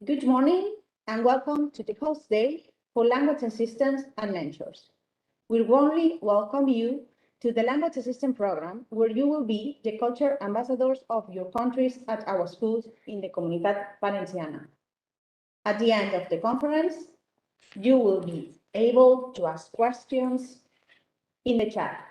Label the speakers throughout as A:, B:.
A: Good morning and welcome to the host day for language assistants and mentors. We warmly welcome you to the language assistant program where you will be the culture ambassadors of your countries at our schools in the Comunitat Valenciana. At the end of the conference, you will be able to ask questions in the chat.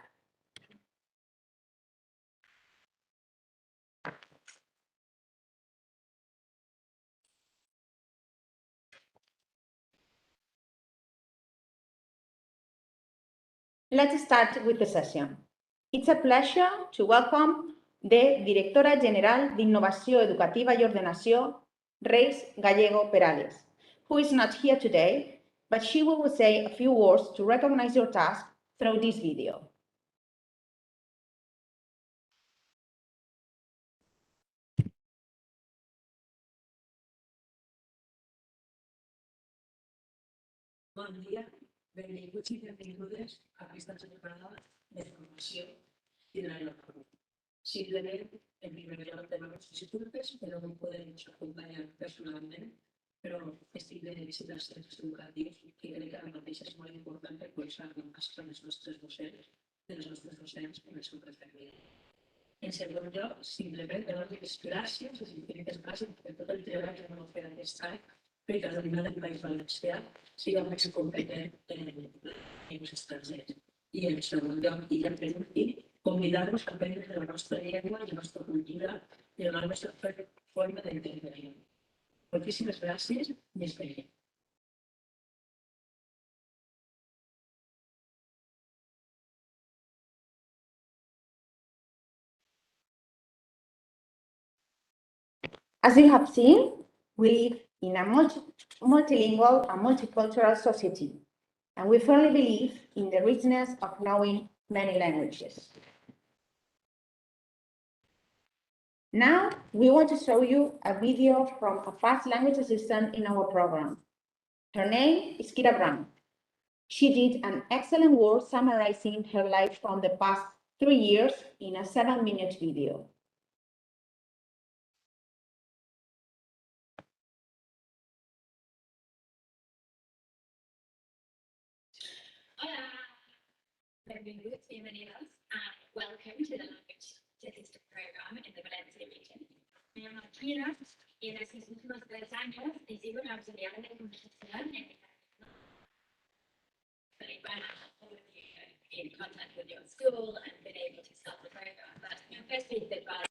A: Let's start with the session. It's a pleasure to welcome the Directora General d'Innovació Educativa i Ordenació, Reis Gallego Perales, who is not here today, but she will say a few words to recognize your task through this video.
B: Bon dia, benvinguts i benvingudes a aquesta jornada de formació i de l'entorn. Simplement, en primer lloc, demanem disculpes, però no podem acompanyar personalment, però estic de visita als centres educatius i crec que ara mateix és molt important recolzar els nostres docents, per el seu tractament. En segon lloc, simplement donar les gràcies, les infinites gràcies per tot el treball que hem fet aquest any perquè l'alumnat del País Valencià siga més competent en llengües estrangeres. I en segon lloc, i en primer lloc, convidar-nos a aprendre la nostra llengua, la nostra cultura i la nostra forma d'entendre. Moltíssimes gràcies i ens veiem.
A: As you have seen, we live in a multilingual and multicultural society, and we firmly believe in the richness of knowing many languages. Now, we want to show you a video from a past language assistant in our program. Her name is Kira Brown. She did an excellent work summarizing her life from the past 3 years in a 7-minute video.
C: Hola, benvinguts, bienvenidos, and welcome to the Language Assistant Program in the Valencia region. Me llamo Kira y en estos últimos 3 años he sido una auxiliar de conversación en in contact with your school and been able to start the program. But my first piece of advice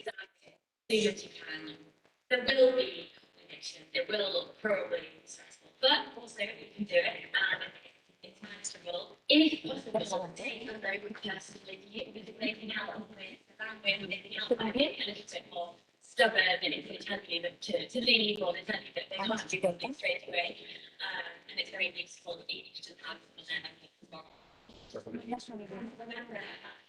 C: exactly. Do what you can. There will be complications. It will probably be stressful, but also you can do it and it's manageable. If possible, take a local person with you because they can help with the language, they can help with it a little bit more stubborn and if they tell you that to leave or they tell you that they can't do something straight away. And it's very useful that you just have someone there as well. Remember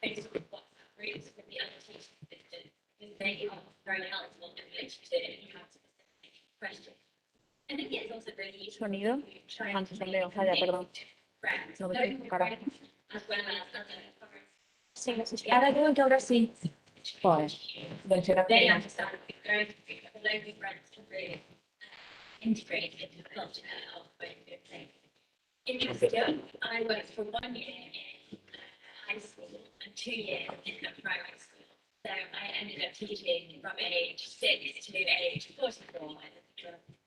C: Facebook WhatsApp groups with the other teaching assistants because they are very helpful in relation to if you have specific questions. I think it's also really useful
A: Sonido.
C: to try and
A: Antes de leo, perdón.
C: friends,
A: No,
C: local
A: cara.
C: friends, as well as other
A: Sí, ahora tengo que ahora sí. Joder, vencerá
C: they
A: pena.
C: understand the growth of local friends can really integrate into the culture of both good things. In EDUCACIÓN, I worked for 1 year in high school and 2 years in a primary school. So I ended up teaching from age 6 to age 44.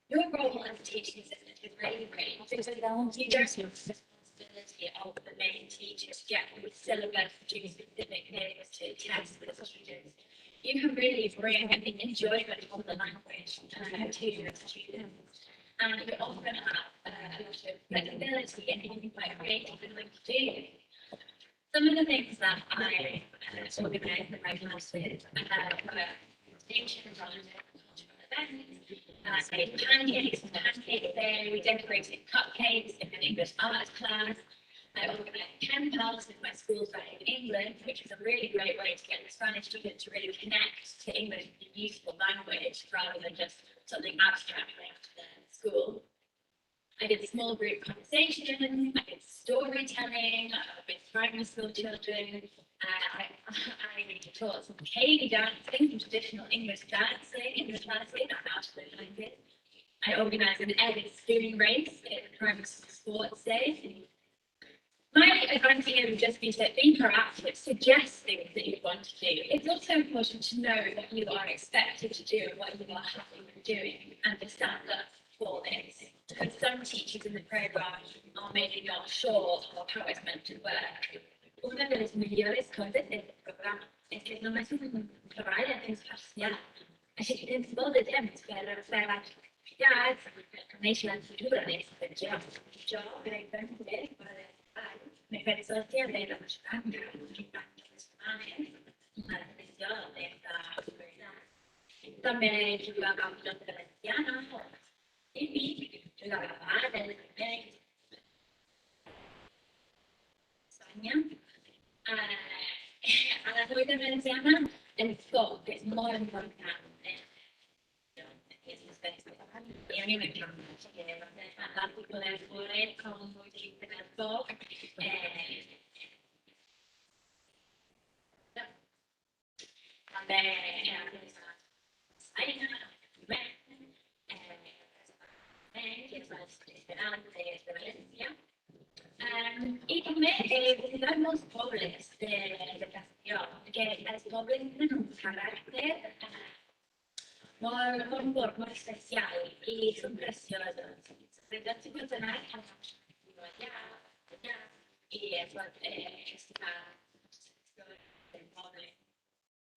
C: Your role as a teaching assistant is really great because you don't have the responsibility of the main teacher to get with syllabus, do specific things to test with the students. You can really bring the enjoyment of the language to your students. And you often have a lot of flexibility and you can be quite creative in what you do. Some of the things that I organise in my classes are ancient cultural events, pancake day, we decorated cupcakes in an English arts class. I organised pen pals with my school back in England, which is a really great way to get the Spanish students to really connect to English with a useful language rather than just something abstract linked to their school. I did small group conversations, I did storytelling with primary school children. I taught some Katie dancing, some traditional English dancing in the classes. I absolutely liked it. I organised an egg spoon race in the primary school sports day. My advice here would just be to be proactive, suggest things that you want to do. It's also important to know what you are expected to do and what you are happy with doing and to stand up for this. Because some teachers in the programme are maybe not sure of how it's meant to work. Una de las mayores cosas del programa es que no es un trabajo imparcial. Així que tens molt de temps per fer activitats, conèixer la cultura d'aquest joc. Jo, per exemple, me faré sòcia de la Mexicana, les setmanes, una definició d'aquesta també jugava amb la valenciana, i jugava a bàsquet, Espanya. A la comunitat valenciana, el foc és molt important. I a mi m'encanta, que m'encanta poder veure com utilitzen el foc. També I també visitar molts pobles de Castelló, que els pobles tenen un caràcter molt especial i són preciosos. Sobretot si pots anar allà i es pot estar el poble.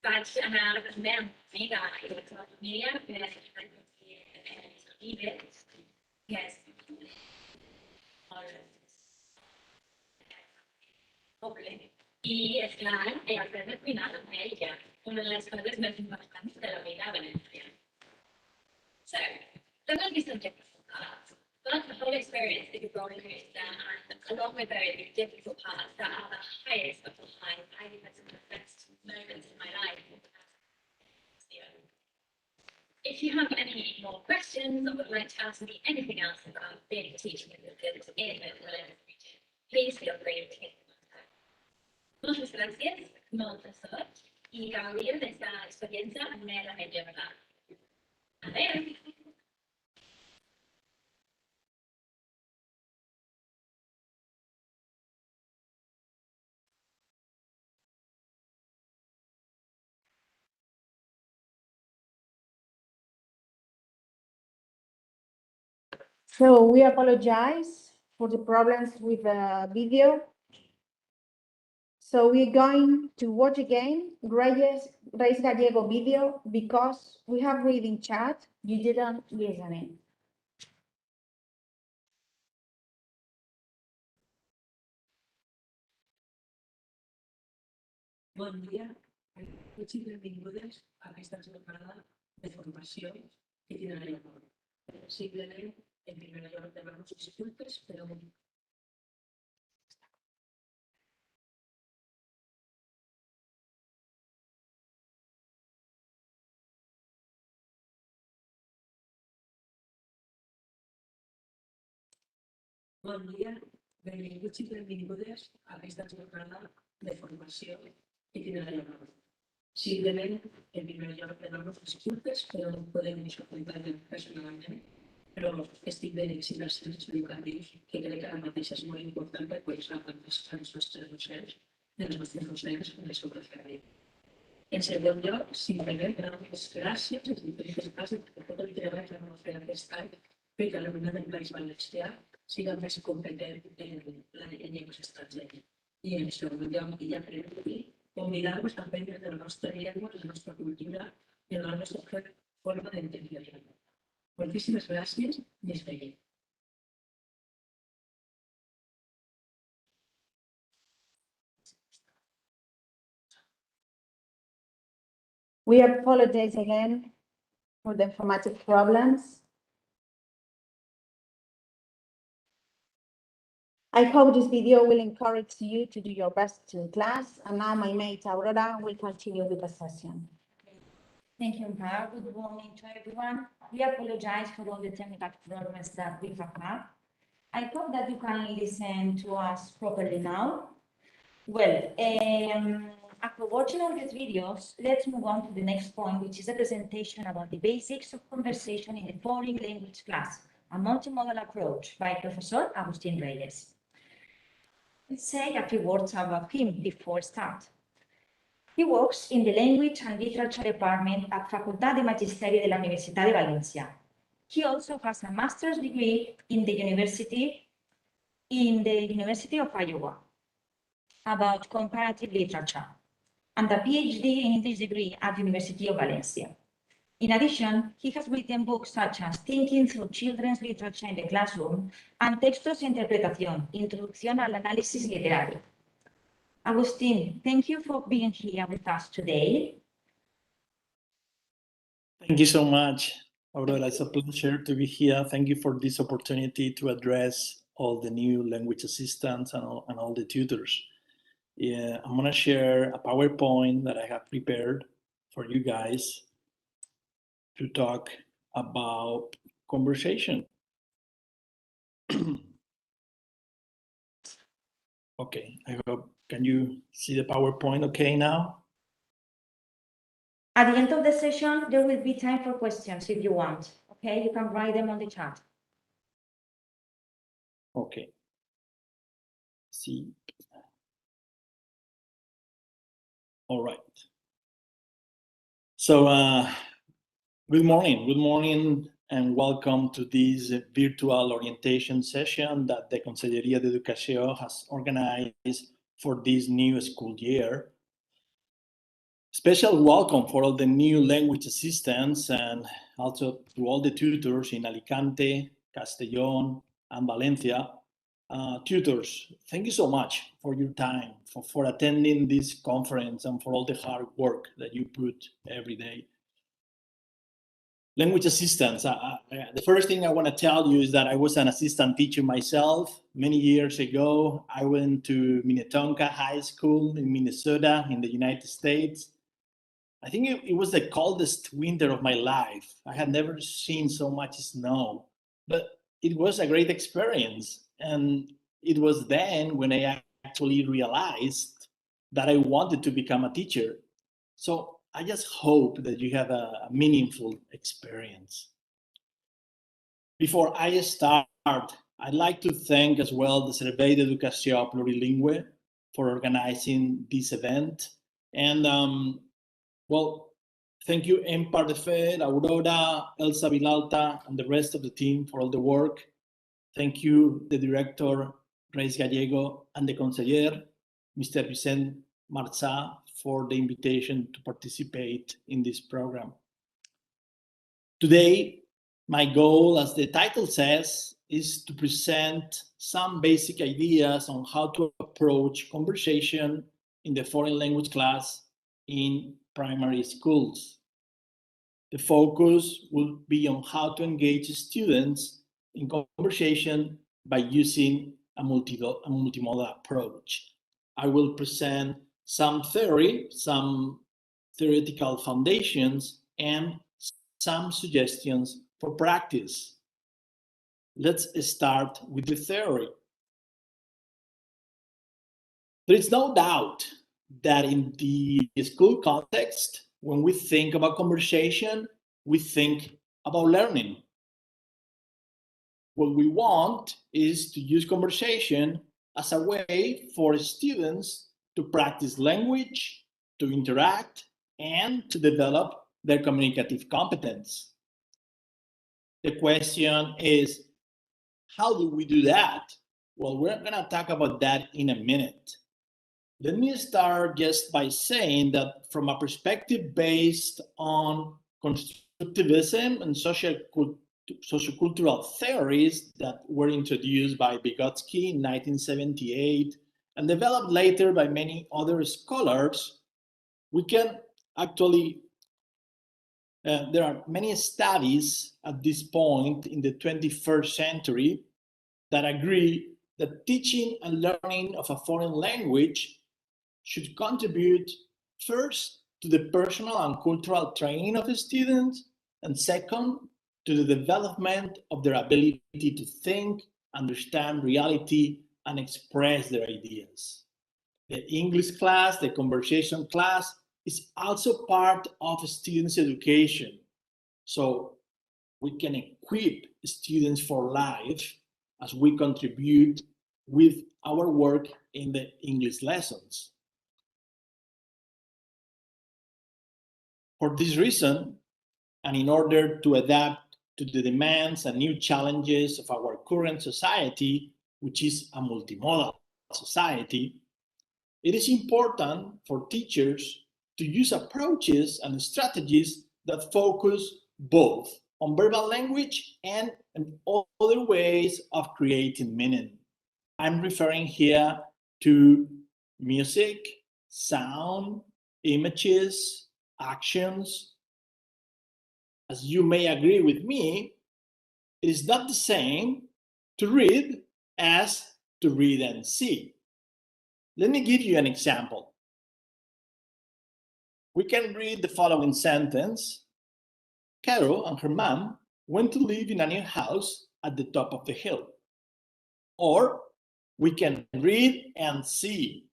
C: Vaig anar també amb una amiga i la seva família per recollir els olives, que és poble. I, esclar, el de cuinar amb ella, una de les coses més importants de la vida valenciana. So, they're going to be subject to parts, but the whole experience that you're going through is along with very difficult parts that are the highest of the highs. I think that's one of the best moments in my life. If you have any more questions or would like to ask me anything else about being a teaching assistant in the Valencia region, please feel free to get in contact. Muchas gracias, molta sort, i gaudir d'esta experiència merament general. Adéu!
A: So we apologize for the problems with the video. So we're going to watch again Reis Gallego video because we have read in chat, you didn't listen in.
B: Bon dia, benvinguts i benvingudes a aquesta jornada de formació que tindrà lloc. Simplement, en primer lloc, demanar-vos disculpes, però bon dia, benvinguts i benvingudes a aquesta jornada de formació que tindrà lloc. Simplement, en primer lloc, demanar-vos disculpes, però no podem disculpar personalment, però estic ben exit dels centres educatius, que crec que ara mateix és molt important per conèixer els nostres docents, dels nostres docents, del seu professorat. En segon lloc, simplement per donar les gràcies a les diferents classes per tot el treball que vam fer aquest any perquè l'alumnat del País Valencià siga més competent en llengües estrangeres. I en segon lloc, i ja per dir, convidar-vos a aprendre de la nostra llengua, la nostra cultura i la nostra forma d'entendre la llengua. Moltíssimes gràcies i ens veiem.
A: We apologize again for the informative problems. I hope this video will encourage you to do your best in class. And now my mate Aurora will continue with the session.
D: Thank you, Mar. Good morning to everyone. We apologize for all the technical problems that we have had. I hope that you can listen to us properly now. Well, after watching all these videos, let's move on to the next point, which is a presentation about the basics of conversation in a foreign language class, a multimodal approach by Professor Agustín Reyes. Let's say a few words about him before we start. He works in the Language and Literature Department at Facultad de Magisteri de la Universitat de Valencia. He also has a master's degree in the University of Iowa about comparative literature and a PhD in English degree at the University of Valencia. In addition, he has written books such as Thinking Through Children's Literature in the Classroom and Textos e Interpretación, Introducción al Análisis Literario. Agustín, thank you for being here with us today.
E: Thank you so much, Aurora. It's a pleasure to be here. Thank you for this opportunity to address all the new language assistants and all the tutors. Yeah, I'm going to share a PowerPoint that I have prepared for you guys to talk about conversation. Okay, I hope, can you see the PowerPoint okay now?
D: At the end of the session, there will be time for questions if you want. Okay, you can write them on the chat.
E: Okay. See. All right. So, good morning, and welcome to this virtual orientation session that the Conselleria de Educación has organized for this new school year. Special welcome for all the new language assistants and also to all the tutors in Alicante, Castellón, and Valencia. Tutors, thank you so much for your time, for attending this conference and for all the hard work that you put every day. Language assistants, the first thing I want to tell you is that I was an assistant teacher myself. Many years ago, I went to Minnetonka High School in Minnesota in the United States. I think it was the coldest winter of my life. I had never seen so much snow, but it was a great experience. And it was then when I actually realized that I wanted to become a teacher. So I just hope that you have a meaningful experience. Before I start, I'd like to thank as well the Servei d'Educació Plurilingüe for organizing this event. And well, thank you, Empar de Fer, Aurora, Elsa Vilalta, and the rest of the team for all the work. Thank you, the director, Reis Gallego, and the conseller. Mr. Vicente Marza, for the invitation to participate in this program. Today, my goal, as the title says, is to present some basic ideas on how to approach conversation in the foreign language class in primary schools. The focus will be on how to engage students in conversation by using a multimodal approach. I will present some theory, some theoretical foundations, and some suggestions for practice. Let's start with the theory. There is no doubt that in the school context, when we think about conversation, we think about learning. What we want is to use conversation as a way for students to practice language, to interact, and to develop their communicative competence. The question is, how do we do that? Well, we're going to talk about that in a minute. Let me start just by saying that from a perspective based on constructivism and sociocultural theories that were introduced by Vygotsky in 1978 and developed later by many other scholars, we can actually, there are many studies at this point in the 21st century that agree that teaching and learning of a foreign language should contribute first to the personal and cultural training of the students, and second, to the development of their ability to think, understand reality, and express their ideas. The English class, the conversation class, is also part of students' education. So we can equip students for life as we contribute with our work in the English lessons. For this reason, and in order to adapt to the demands and new challenges of our current society, which is a multimodal society, it is important for teachers to use approaches and strategies that focus both on verbal language and other ways of creating meaning. I'm referring here to music, sound, images, actions. As you may agree with me, it is not the same to read as to read and see. Let me give you an example. We can read the following sentence. Caro and her mom went to live in a new house at the top of the hill. Or we can read and see.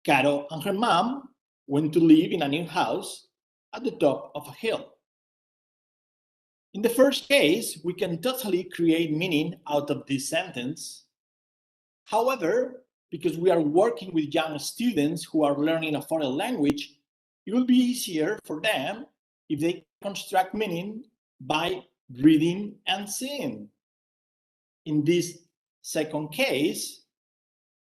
E: Caro and her mom went to live in a new house at the top of a hill. In the first case, we can totally create meaning out of this sentence. However, because we are working with young students who are learning a foreign language, it will be easier for them if they construct meaning by reading and seeing. In this second case,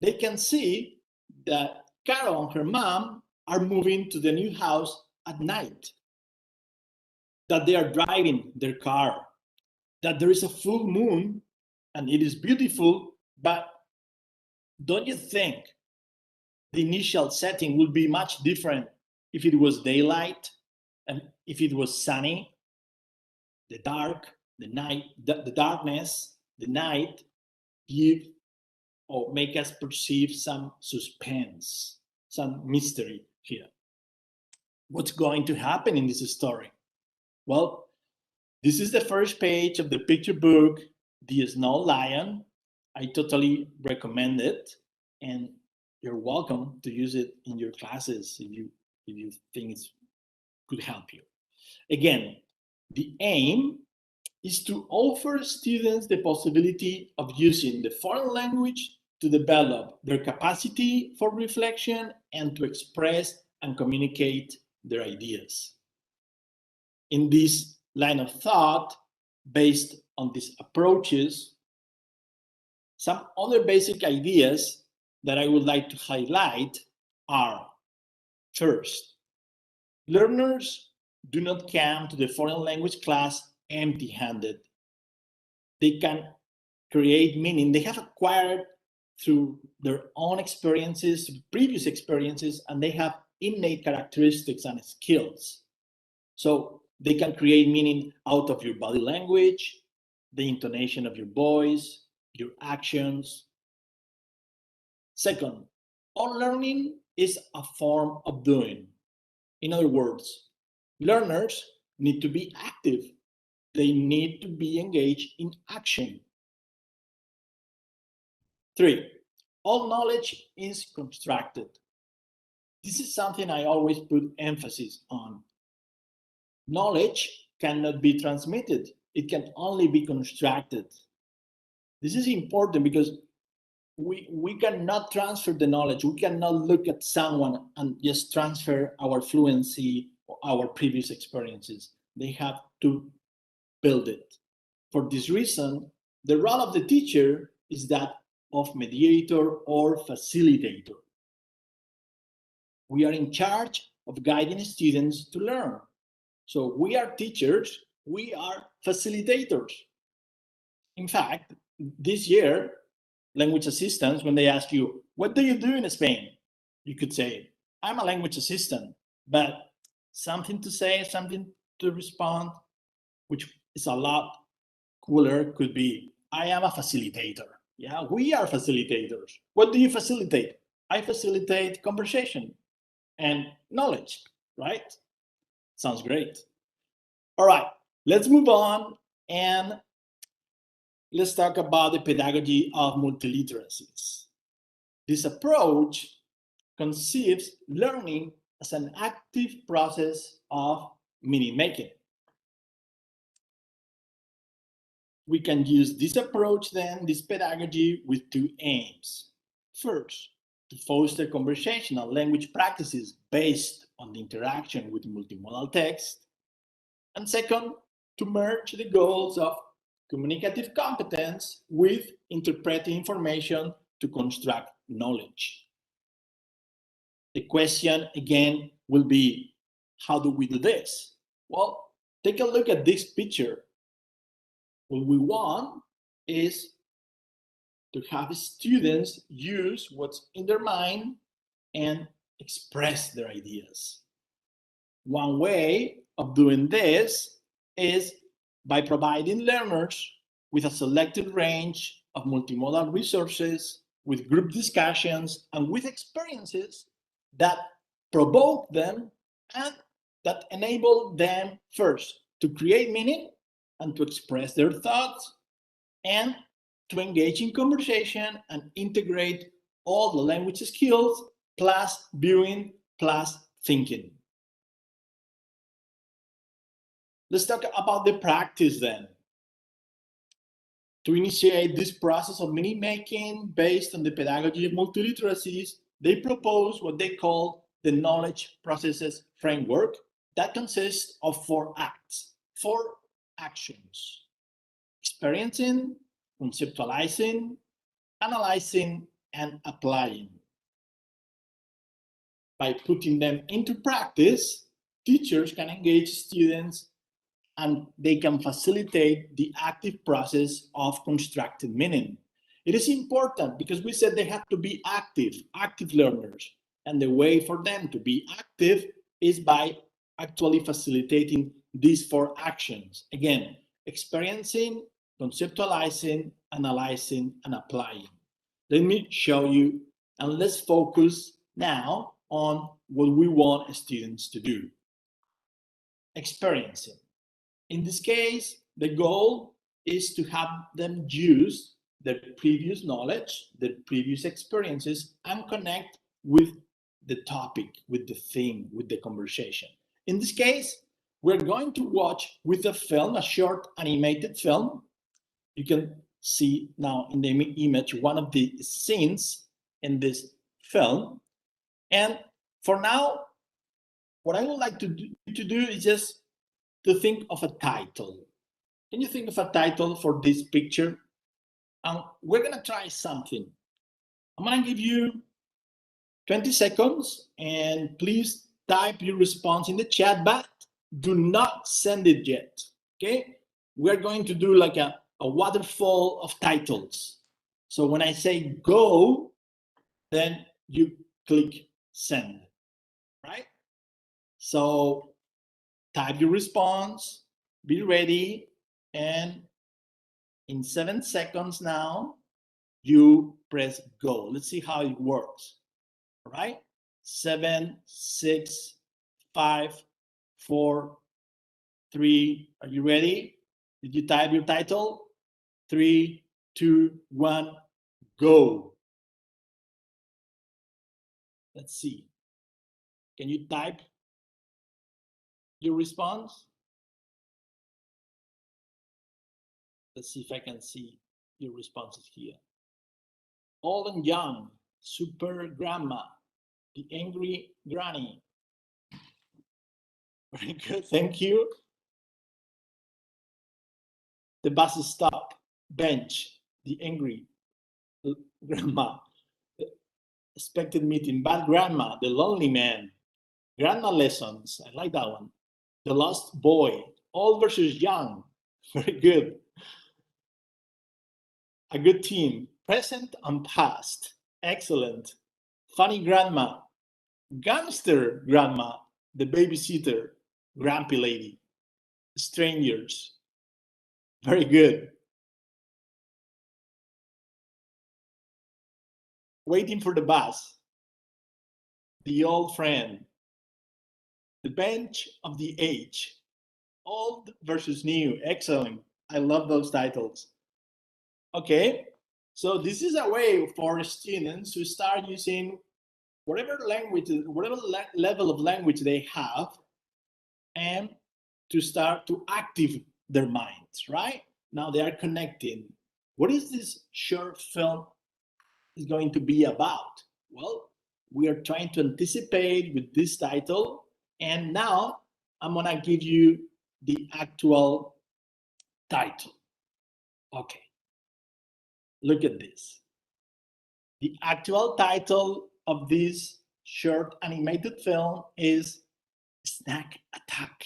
E: they can see that Caro and her mom are moving to the new house at night, that they are driving their car, that there is a full moon and it is beautiful, but don't you think the initial setting would be much different if it was daylight and if it was sunny? The dark, the night, the darkness, the night give or make us perceive some suspense, some mystery here. What's going to happen in this story? Well, this is the first page of the picture book, The Snow Lion. I totally recommend it, and you're welcome to use it in your classes if you think it could help you. Again, the aim is to offer students the possibility of using the foreign language to develop their capacity for reflection and to express and communicate their ideas. In this line of thought, based on these approaches, some other basic ideas that I would like to highlight are: first, learners do not come to the foreign language class empty-handed. They can create meaning. They have acquired through their own experiences, previous experiences, and they have innate characteristics and skills. So they can create meaning out of your body language, the intonation of your voice, your actions. Second, all learning is a form of doing. In other words, learners need to be active. They need to be engaged in action. 3, all knowledge is constructed. This is something I always put emphasis on. Knowledge cannot be transmitted. It can only be constructed. This is important because we cannot transfer the knowledge. We cannot look at someone and just transfer our fluency or our previous experiences. They have to build it. For this reason, the role of the teacher is that of mediator or facilitator. We are in charge of guiding students to learn. So we are teachers, we are facilitators. In fact, this year, language assistants, when they ask you, what do you do in Spain? You could say, I'm a language assistant, but something to say, something to respond, which is a lot cooler, could be, I am a facilitator. Yeah, we are facilitators. What do you facilitate? I facilitate conversation and knowledge, right? Sounds great. All right, let's move on and let's talk about the pedagogy of multiliteracies. This approach conceives learning as an active process of meaning making. We can use this approach then, this pedagogy, with 2 aims. First, to foster conversational language practices based on the interaction with multimodal text. And second, to merge the goals of communicative competence with interpreting information to construct knowledge. The question again will be, how do we do this? Well, take a look at this picture. What we want is to have students use what's in their mind and express their ideas. One way of doing this is by providing learners with a selected range of multimodal resources, with group discussions, and with experiences that provoke them and that enable them first to create meaning and to express their thoughts and to engage in conversation and integrate all the language skills plus viewing plus thinking. Let's talk about the practice then. To initiate this process of meaning making based on the pedagogy of multiliteracies, they propose what they call the knowledge processes framework that consists of 4 acts, 4 actions: experiencing, conceptualizing, analyzing, and applying. By putting them into practice, teachers can engage students and they can facilitate the active process of constructing meaning. It is important because we said they have to be active learners. And the way for them to be active is by actually facilitating these 4 actions. Again, experiencing, conceptualizing, analyzing, and applying. Let me show you, and let's focus now on what we want students to do. Experiencing. In this case, the goal is to have them use their previous knowledge, their previous experiences, and connect with the topic, with the theme, with the conversation. In this case, we're going to watch with a film, a short animated film. You can see now in the image one of the scenes in this film. And for now, what I would like to do is just to think of a title. Can you think of a title for this picture? We're going to try something. I'm gonna give you 20 seconds and please type your response in the chat, but do not send it yet, okay? We're going to do like a waterfall of titles. So when I say go, then you click send, right? So type your response, be ready, and in 7 seconds now, you press go. Let's see how it works. All right? 7, 6, 5, 4, 3. Are you ready? Did you type your title? 3, 2, 1, go. Let's see. Can you type your response? Let's see if I can see your responses here. Old and young, super grandma, the angry granny. Very good, thank you. The bus stop, bench, the angry grandma. Expected meeting, bad grandma, the lonely man. Grandma lessons, I like that one. The lost boy, old versus young. Very good. A good team, present and past. Excellent. Funny grandma, gangster grandma, the babysitter, grumpy lady. Strangers. Very good. Waiting for the bus. The old friend. The bench of the age. Old versus new. Excellent. I love those titles. Okay, so this is a way for students to start using whatever language, whatever level of language they have, and to start to active their minds, right? Now they are connecting. What is this short film is going to be about? Well, we are trying to anticipate with this title, and now I'm gonna give you the actual title. Okay, look at this. The actual title of this short animated film is Snack Attack.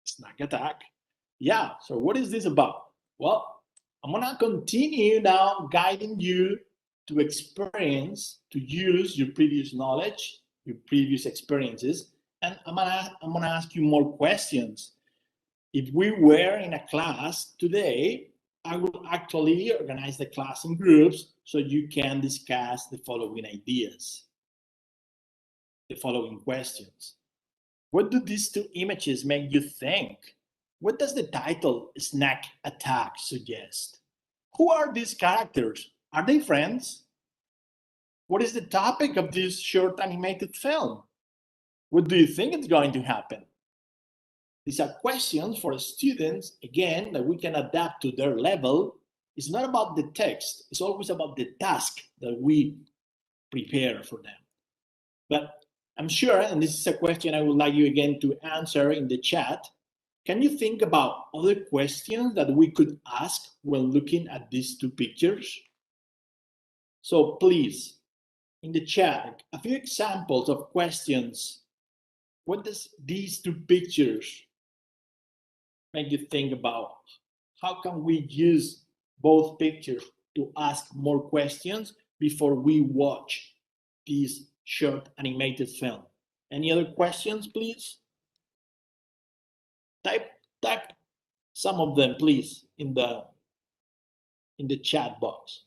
E: Snack Attack. Yeah, so what is this about? Well, I'm gonna continue now guiding you to experience, to use your previous knowledge, your previous experiences, and I'm gonna ask you more questions. If we were in a class today, I will actually organize the class in groups so you can discuss the following ideas, the following questions. What do these two images make you think? What does the title Snack Attack suggest? Who are these characters? Are they friends? What is the topic of this short animated film? What do you think is going to happen? These are questions for students, again, that we can adapt to their level. It's not about the text, it's always about the task that we prepare for them. But I'm sure, and this is a question I would like you again to answer in the chat, can you think about other questions that we could ask when looking at these two pictures? So please, in the chat, a few examples of questions. What does these two pictures make you think about? How can we use both pictures to ask more questions before we watch this short animated film? Any other questions, please? Type some of them, please, in the chat box.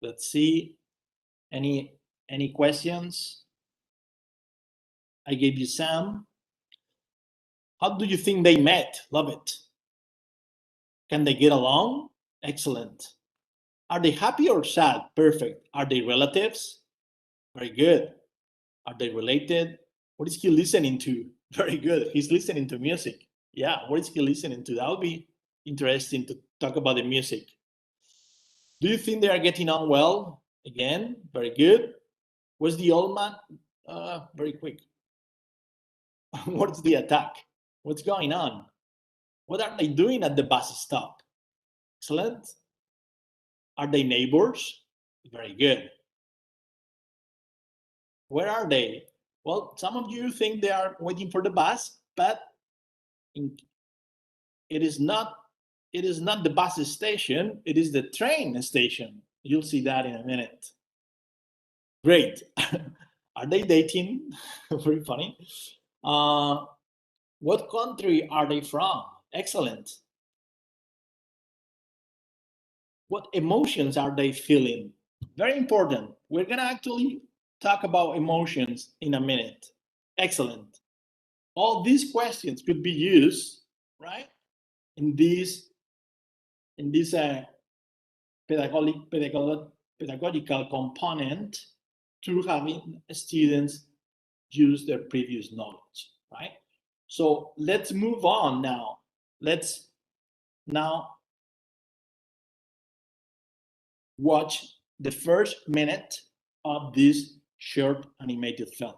E: Let's see. Any questions? I gave you some. How do you think they met? Love it. Can they get along? Excellent. Are they happy or sad? Perfect. Are they relatives? Very good. Are they related? What is he listening to? Very good. He's listening to music. Yeah, what is he listening to? That would be interesting to talk about the music. Do you think they are getting on well? Again, very good. What's the old man? Very quick. What's the attack? What's going on? What are they doing at the bus stop? Excellent. Are they neighbors? Very good. Where are they? Well, some of you think they are waiting for the bus, but it is not the bus station, it is the train station. You'll see that in a minute. Great. Are they dating? Very funny. What country are they from? Excellent. What emotions are they feeling? Very important. We're going to actually talk about emotions in a minute. Excellent. All these questions could be used, right, in this pedagogical component to having students use their previous knowledge, right? So let's move on now. Let's now watch the first minute of this short animated film.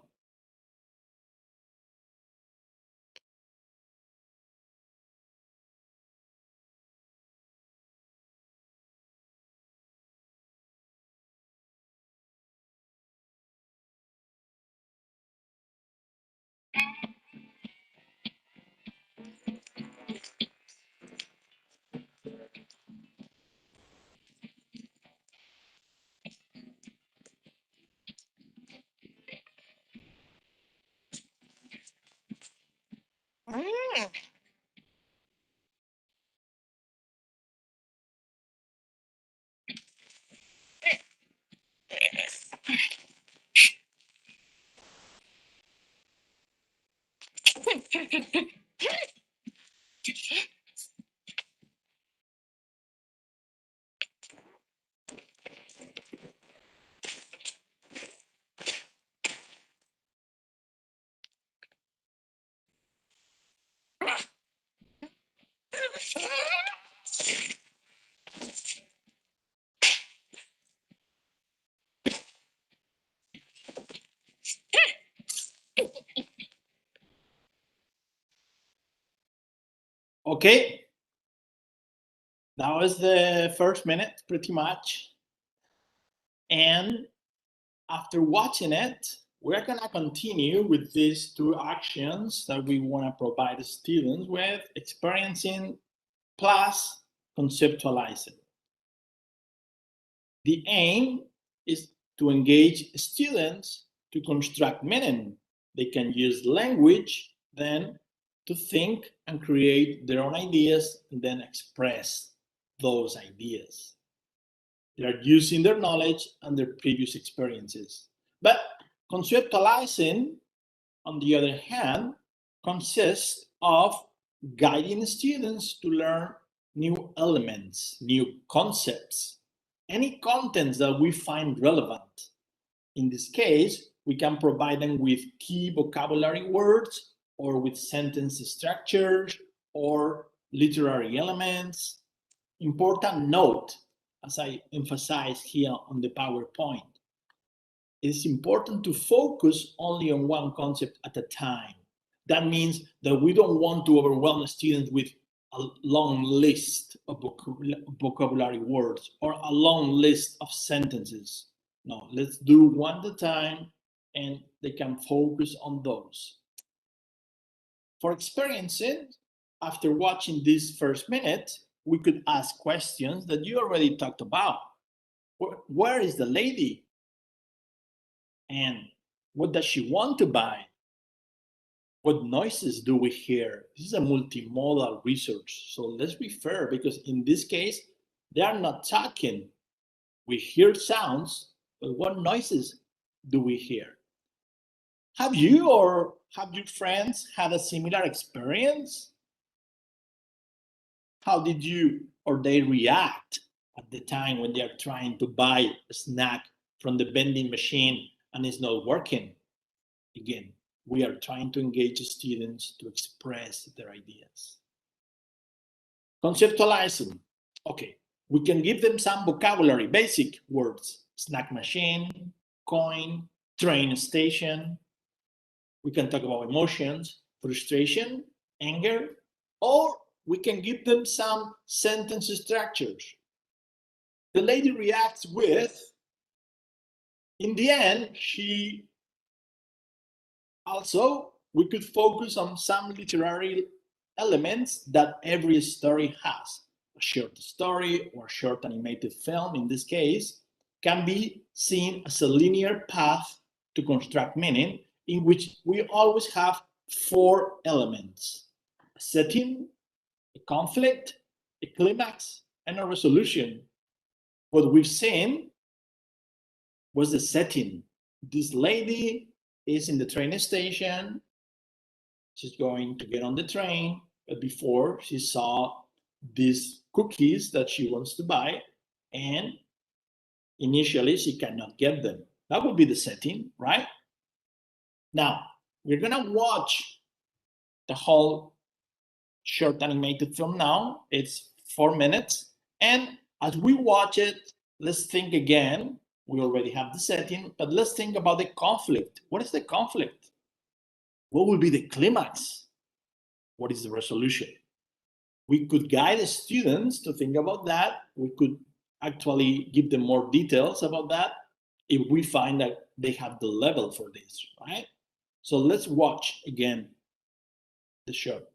E: Okay, that was the first minute pretty much. And after watching it, we're gonna continue with these two actions that we wanna provide students with: experiencing plus conceptualizing. The aim is to engage students to construct meaning. They can use language then to think and create their own ideas and then express those ideas. They are using their knowledge and their previous experiences. But conceptualizing, on the other hand, consists of guiding students to learn new elements, new concepts, any contents that we find relevant. In this case, we can provide them with key vocabulary words or with sentence structures or literary elements. Important note, as I emphasize here on the PowerPoint, it's important to focus only on one concept at a time. That means that we don't want to overwhelm students with a long list of vocabulary words or a long list of sentences. No, let's do one at a time and they can focus on those. For experiencing, after watching this first minute, we could ask questions that you already talked about. Where is the lady? And what does she want to buy? What noises do we hear? This is a multimodal research. So let's be fair, because in this case, they are not talking. We hear sounds, but what noises do we hear? Have you or have your friends had a similar experience? How did you or they react at the time when they are trying to buy a snack from the vending machine and it's not working? Again, we are trying to engage students to express their ideas. Conceptualizing. Okay, we can give them some vocabulary, basic words: snack machine, coin, train station. We can talk about emotions, frustration, anger, or we can give them some sentence structures. The lady reacts with, in the end, we could focus on some literary elements that every story has. A short story or a short animated film, in this case, can be seen as a linear path to construct meaning, in which we always have 4 elements: a setting, a conflict, a climax, and a resolution. What we've seen was the setting. This lady is in the train station. She's going to get on the train, but before she saw these cookies that she wants to buy, and initially she cannot get them. That would be the setting, right? Now, we're gonna watch the whole short animated film now. It's 4 minutes. And as we watch it, let's think again. We already have the setting, but let's think about the conflict. What is the conflict? What will be the climax? What is the resolution? We could guide the students to think about that. We could actually give them more details about that if we find that they have the level for this, right? So let's watch again the short.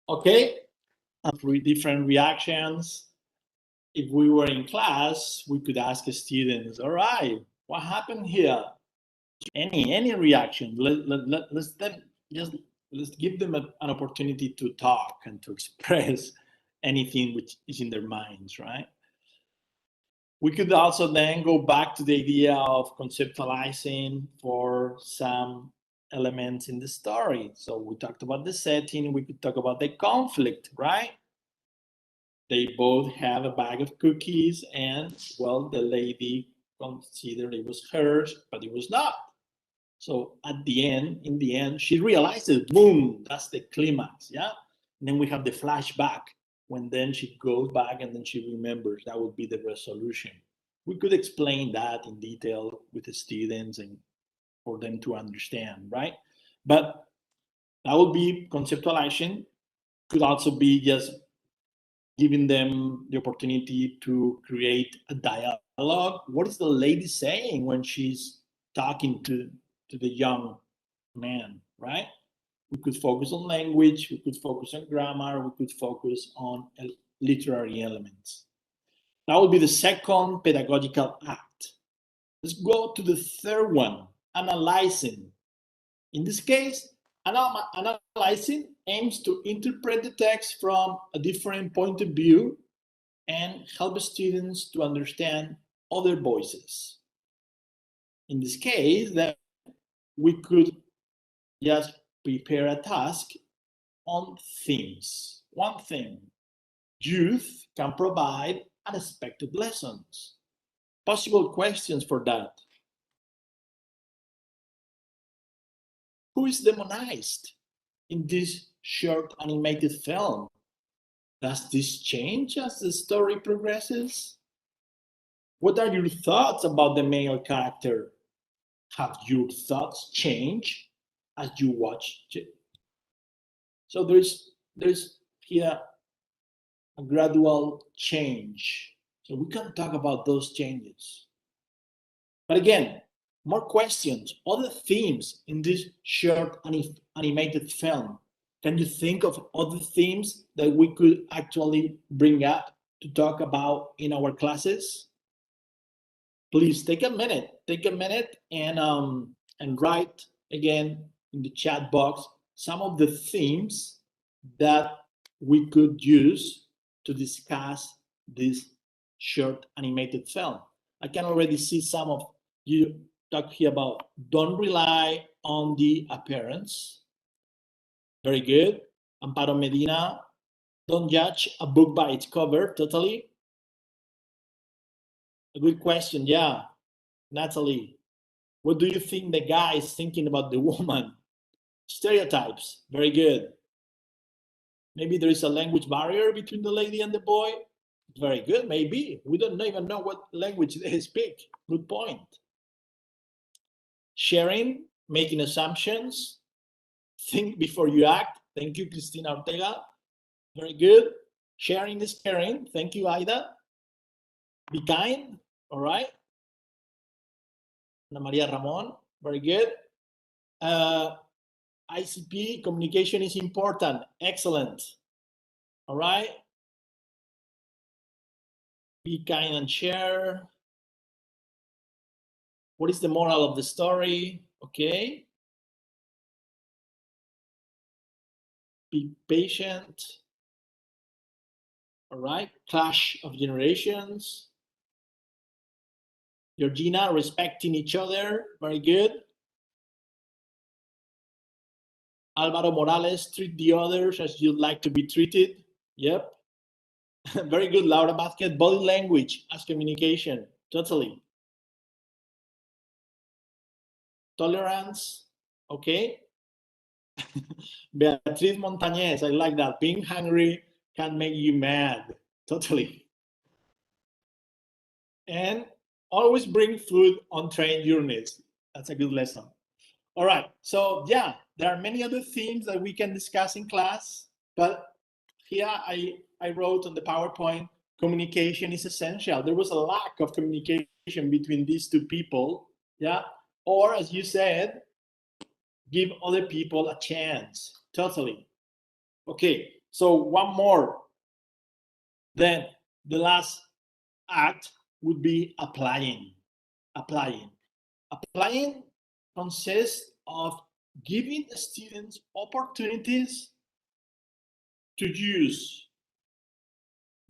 E: Okay, three different reactions. If we were in class, we could ask the students, all right, what happened here? Any reaction. Let's then just let's give them an opportunity to talk and to express anything which is in their minds, right? We could also then go back to the idea of conceptualizing for some elements in the story. So we talked about the setting, we could talk about the conflict, right? They both have a bag of cookies and, well, the lady considered it was hers, but it was not. So at the end, in the end, she realizes, boom, that's the climax, yeah? And then we have the flashback when then she goes back and then she remembers. That would be the resolution. We could explain that in detail with the students and for them to understand, right? But that would be conceptualization. Could also be just giving them the opportunity to create a dialogue. What is the lady saying when she's talking to the young man, right? We could focus on language, we could focus on grammar, we could focus on literary elements. That would be the second pedagogical act. Let's go to the third one, analyzing. In this case, analyzing aims to interpret the text from a different point of view and help students to understand other voices. In this case, that we could just prepare a task on themes. One thing, youth can provide unexpected lessons. Possible questions for that. Who is demonized in this short animated film? Does this change as the story progresses? What are your thoughts about the male character? Have your thoughts changed as you watch it? So there's here a gradual change. So we can talk about those changes. But again, more questions, other themes in this short animated film. Can you think of other themes that we could actually bring up to talk about in our classes? Please take a minute and write again in the chat box some of the themes that we could use to discuss this short animated film. I can already see some of you talk here about don't rely on the appearance. Very good. Amparo Medina, don't judge a book by its cover. Totally. A good question. Yeah. Natalie, what do you think the guy is thinking about the woman? Stereotypes. Very good. Maybe there is a language barrier between the lady and the boy. Very good. Maybe. We don't even know what language they speak. Good point. Sharing, making assumptions. Think before you act. Thank you, Cristina Ortega. Very good. Sharing is caring. Thank you, Aida. Be kind. All right. Ana Maria Ramon. Very good. ICP, communication is important. Excellent. All right. Be kind and share. What is the moral of the story? Okay. Be patient. All right. Clash of generations. Georgina, respecting each other. Very good. Alvaro Morales, treat the others as you'd like to be treated. Yep. Very good, Laura Basket. Body language as communication. Totally. tolerance, okay? Beatriz Montañez, I like that. Being hungry can make you mad, totally. And always bring food on train journeys. That's a good lesson. All right, so yeah, there are many other themes that we can discuss in class, but here I wrote on the PowerPoint, communication is essential. There was a lack of communication between these two people, yeah? Or as you said, give other people a chance, totally. Okay, so one more. Then the last act would be applying. Applying consists of giving students opportunities to use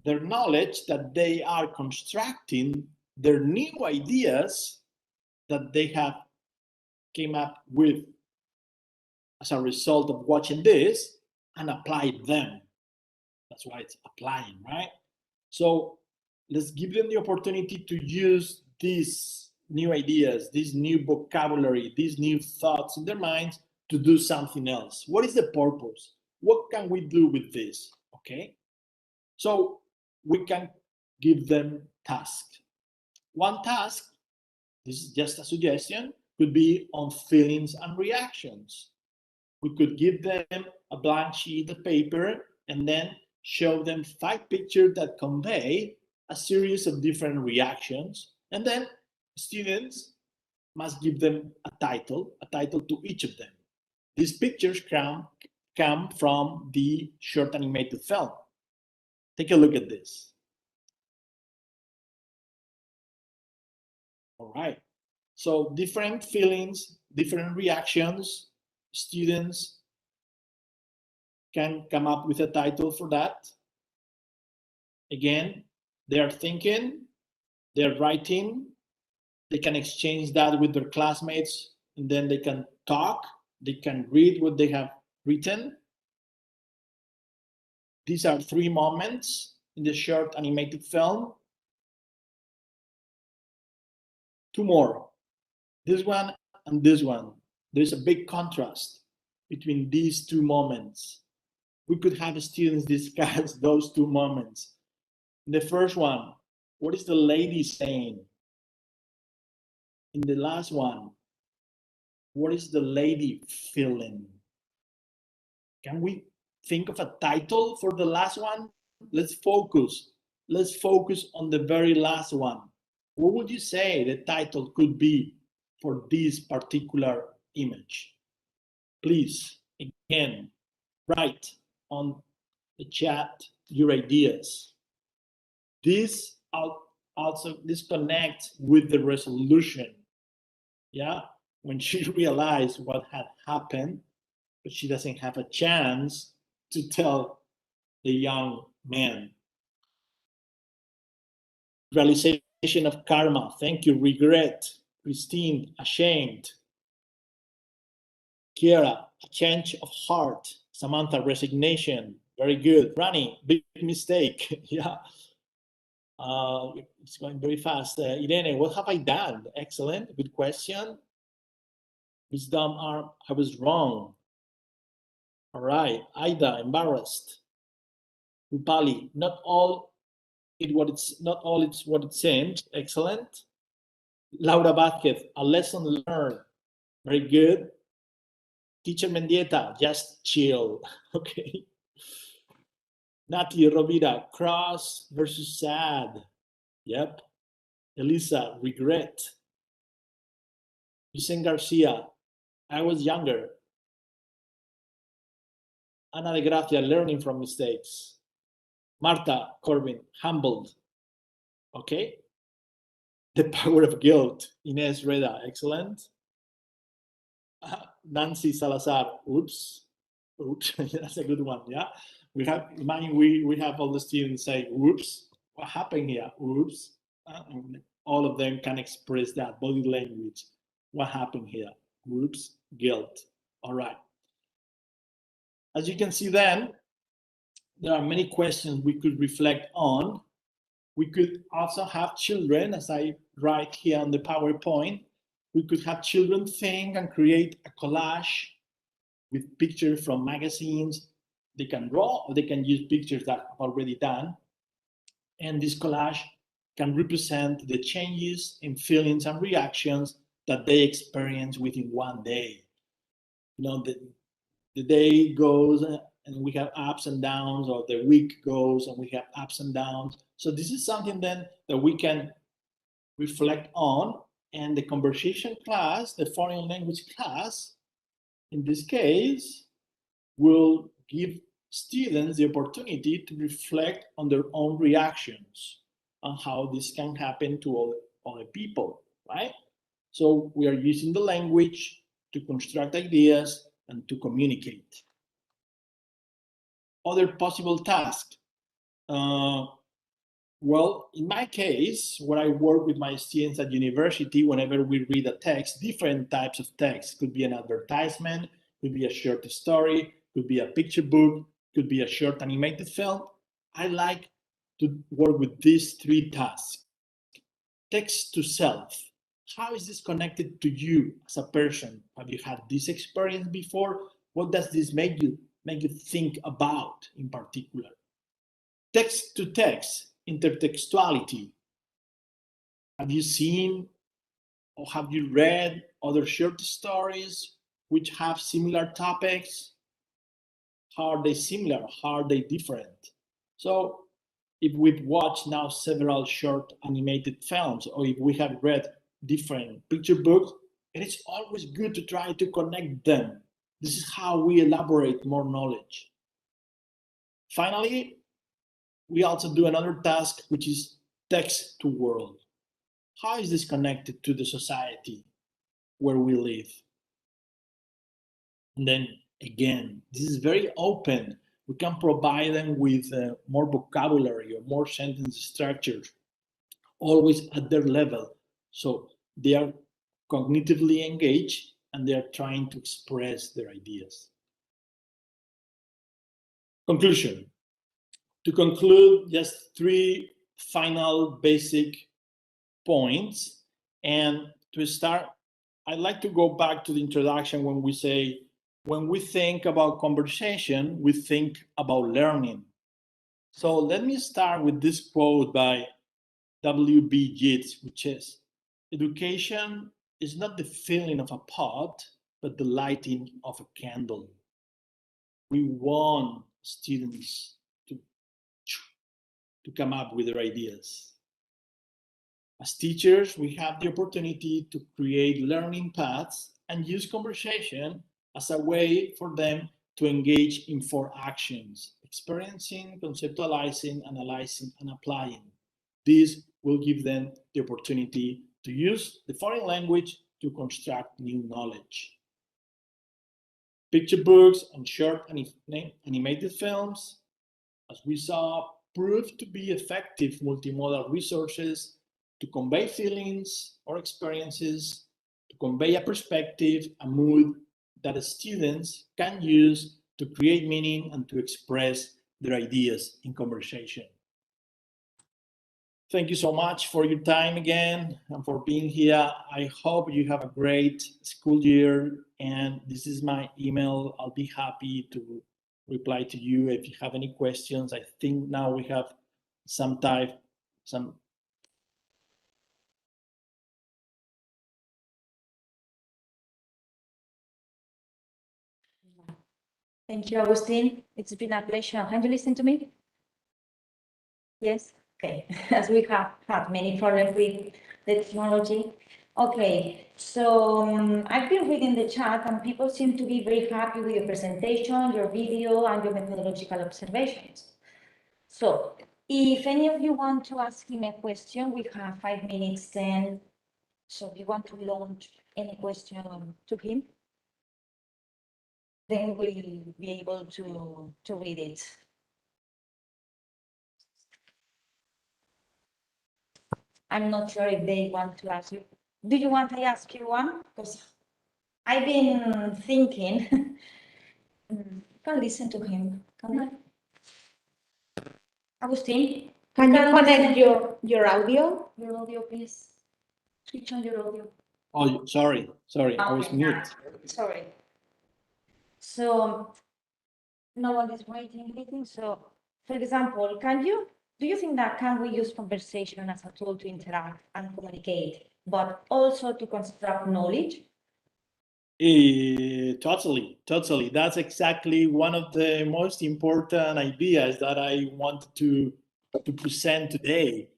E: their knowledge that they are constructing their new ideas that they have came up with as a result of watching this and apply them. That's why it's applying, right? So let's give them the opportunity to use these new ideas, this new vocabulary, these new thoughts in their minds to do something else. What is the purpose? What can we do with this? Okay. So we can give them tasks. One task, this is just a suggestion, could be on feelings and reactions. We could give them a blank sheet of paper and then show them 5 pictures that convey a series of different reactions. And then students must give them a title to each of them. These pictures come from the short animated film. Take a look at this. All right. So different feelings, different reactions, students can come up with a title for that. Again, they are thinking, they're writing, they can exchange that with their classmates, and then they can talk, they can read what they have written. These are 3 moments in the short animated film. 2 more. This one and this one. There's a big contrast between these 2 moments. We could have students discuss those 2 moments. The first one, what is the lady saying? In the last one, what is the lady feeling? Can we think of a title for the last one? Let's focus. Let's focus on the very last one. What would you say the title could be for this particular image? Please, again, write on the chat your ideas. This also connects with the resolution. Yeah, when she realized what had happened, but she doesn't have a chance to tell the young man. Realization of karma. Thank you. Regret. Christine, ashamed. Kiera, a change of heart. Samantha, resignation. Very good. Rani, big mistake. Yeah. It's going very fast. Irene, what have I done? Excellent. Good question. Wisdom, I was wrong. All right. Aida, embarrassed. Upali, not all it's what it seems. Excellent. Laura Vázquez, a lesson learned. Very good. Teacher Mendieta, just chill. Okay. Nati Rovira, cross versus sad. Yep. Elisa, regret. Vicente Garcia, I was younger. Ana de Gracia, learning from mistakes. Marta Corbin, humbled. Okay. The power of guilt. Ines Reda, excellent. Nancy Salazar, oops. That's a good one. Yeah. We have, imagine we have all the students say, whoops, what happened here? Whoops. All of them can express that body language. What happened here? Whoops, guilt. All right. As you can see then, there are many questions we could reflect on. We could also have children, as I write here on the PowerPoint, We could have children think and create a collage with pictures from magazines. They can draw or they can use pictures that are already done. And this collage can represent the changes in feelings and reactions that they experience within one day. You know, the day goes and we have ups and downs, or the week goes and we have ups and downs. So this is something then that we can reflect on, and the conversation class, the foreign language class, in this case, will give students the opportunity to reflect on their own reactions on how this can happen to other people, right? So we are using the language to construct ideas and to communicate. Other possible tasks. Well, in my case, when I work with my students at university, whenever we read a text, different types of text, could be an advertisement, could be a short story, could be a picture book, could be a short animated film. I like to work with these three tasks. Text to self. How is this connected to you as a person? Have you had this experience before? What does this make you think about in particular? Text to text, intertextuality. Have you seen or have you read other short stories which have similar topics? How are they similar? How are they different? So if we've watched now several short animated films, or if we have read different picture books, it is always good to try to connect them. This is how we elaborate more knowledge. Finally, we also do another task, which is text to world. How is this connected to the society where we live? And then again, this is very open. We can provide them with more vocabulary or more sentence structures, always at their level. So they are cognitively engaged and they are trying to express their ideas. Conclusion. To conclude, just three final basic points. And to start, I'd like to go back to the introduction when we say, when we think about conversation, we think about learning. So let me start with this quote by W.B. Yeats, which is, education is not the filling of a pot, but the lighting of a candle. We want students to come up with their ideas. As teachers, we have the opportunity to create learning paths and use conversation as a way for them to engage in 4 actions: experiencing, conceptualizing, analyzing, and applying. This will give them the opportunity to use the foreign language to construct new knowledge. Picture books and short animated films, as we saw, proved to be effective multimodal resources to convey feelings or experiences, to convey a perspective, a mood that students can use to create meaning and to express their ideas in conversation. Thank you so much for your time again and for being here. I hope you have a great school year, and this is my email. I'll be happy to reply to you if you have any questions. I think now we have some.
D: Thank you, Agustin. It's been a pleasure. Can you listen to me? Yes? Okay. As we have had many problems with the technology. Okay, so I've been reading the chat and people seem to be very happy with your presentation, your video, and your methodological observations. So if any of you want to ask him a question, we have 5 minutes then. So if you want to launch any question to him, then we'll be able to read it. I'm not sure if they want to ask you. Do you want I ask you one? Because I've been thinking. Can listen to him. Can I? Agustin,
A: Can you
D: Can
A: connect your audio?
D: your audio, please. Switch on your audio.
E: Oh, sorry, I was
D: Okay,
E: mute.
D: sorry. So no one is waiting anything. So, for example, do you think that can we use conversation as a tool to interact and communicate, but also to construct knowledge?
E: Totally. That's exactly one of the most important ideas that I want to present today.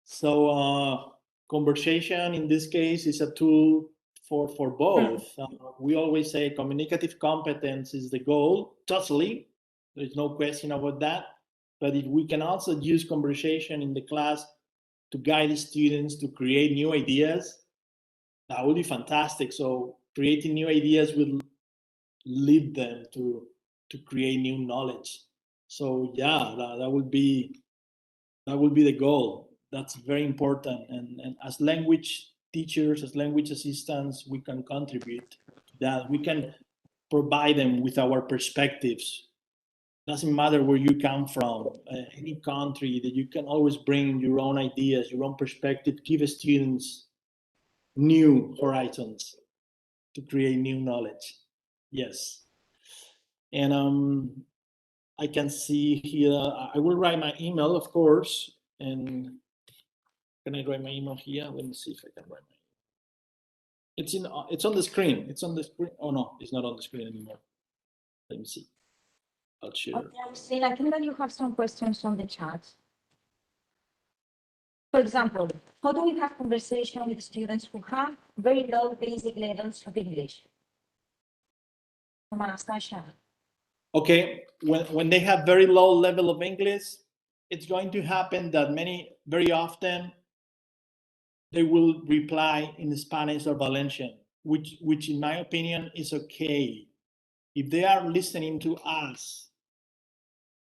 E: So conversation in this case is a tool for both. We always say communicative competence is the goal. Totally, there's no question about that. But if we can also use conversation in the class to guide the students to create new ideas, that would be fantastic. So creating new ideas will lead them to create new knowledge. So yeah, that would be the goal. That's very important. And as language teachers, as language assistants, we can contribute to that. We can provide them with our perspectives. Doesn't matter where you come from, any country, that you can always bring your own ideas, your own perspective, give students new horizons to create new knowledge. Yes. And I can see here, I will write my email, of course. And can I write my email here? Let me see if I can write my email. It's on the screen. It's on the screen. Oh no, it's not on the screen anymore. Let me see. I'll share.
D: Okay, I think that you have some questions on the chat. For example, how do we have conversation with students who have very low basic levels of English? From Anastasia.
E: Okay, when they have very low level of English, it's going to happen that very often, they will reply in Spanish or Valencian, which in my opinion is okay. If they are listening to us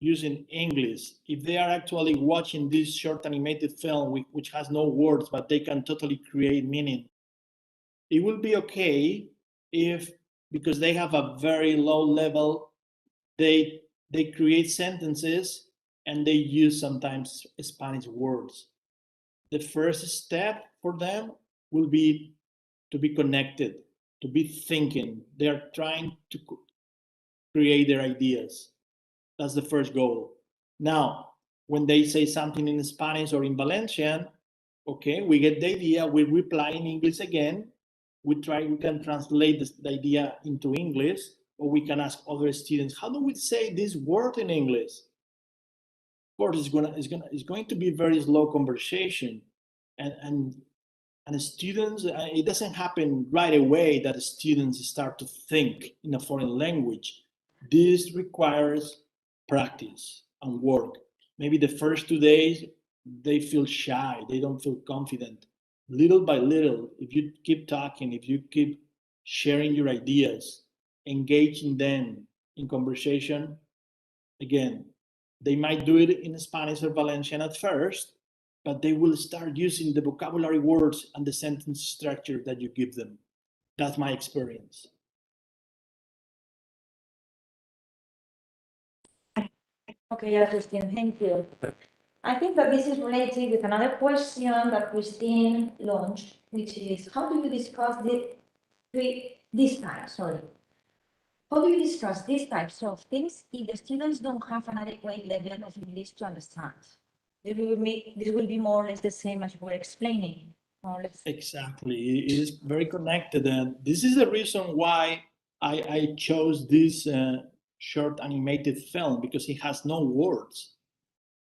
E: using English, if they are actually watching this short animated film which has no words, but they can totally create meaning, it will be okay if, because they have a very low level, they create sentences and they use sometimes Spanish words. The first step for them will be to be connected, to be thinking. They are trying to create their ideas. That's the first goal. Now, when they say something in Spanish or in Valencian, okay, we get the idea, we reply in English again, we can translate the idea into English, or we can ask other students, how do we say this word in English? Of course, it's going to be very slow conversation, and students, it doesn't happen right away that students start to think in a foreign language. This requires practice and work. Maybe the first 2 days, they feel shy, they don't feel confident. Little by little, if you keep talking, if you keep sharing your ideas, engaging them in conversation, again, they might do it in Spanish or Valencian at first, but they will start using the vocabulary words and the sentence structure that you give them. That's my experience.
D: Okay, Christine, thank you. I think that this is related with another question that Christine launched, which is how do you discuss these types of things if the students don't have an adequate level of English to understand? This will be more or less the same as you were explaining. More or less.
E: Exactly, it is very connected, and this is the reason why I chose this short animated film, because it has no words.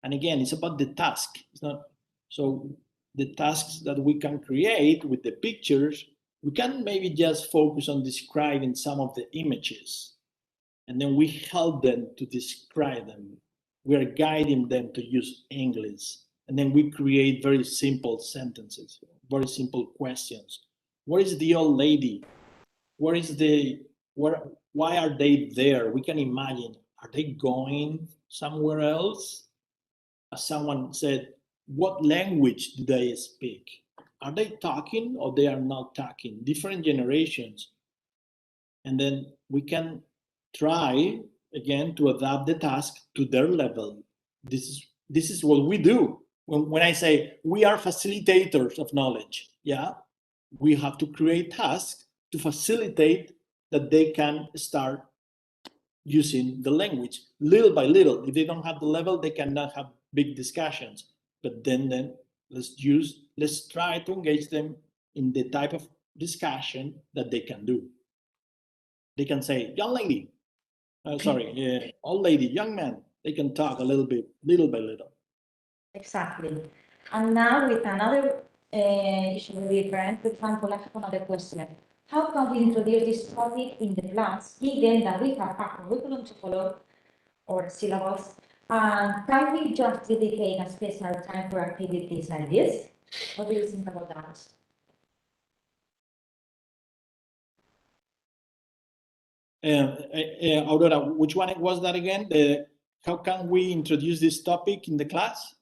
E: And again, it's about the task. It's not so the tasks that we can create with the pictures, we can maybe just focus on describing some of the images, and then we help them to describe them. We are guiding them to use English, and then we create very simple sentences, very simple questions. Where is the old lady? Where is why are they there? We can imagine, are they going somewhere else? As someone said, what language do they speak? Are they talking or they are not talking? Different generations. And then we can try again to adapt the task to their level. This is what we do. When I say we are facilitators of knowledge, yeah, we have to create tasks to facilitate that they can start using the language little by little. If they don't have the level, they cannot have big discussions. But then let's try to engage them in the type of discussion that they can do. They can say, young lady, old lady, young man. They can talk a little bit, little by little.
D: Exactly. And now with another issue different, for example, I have another question. How can we introduce this topic in the class, given that we have a curriculum to follow or syllabus? And can we just dedicate a special time for activities like this? What do you think about that?
E: Aurora, which one was that again? How can we introduce this topic in the class?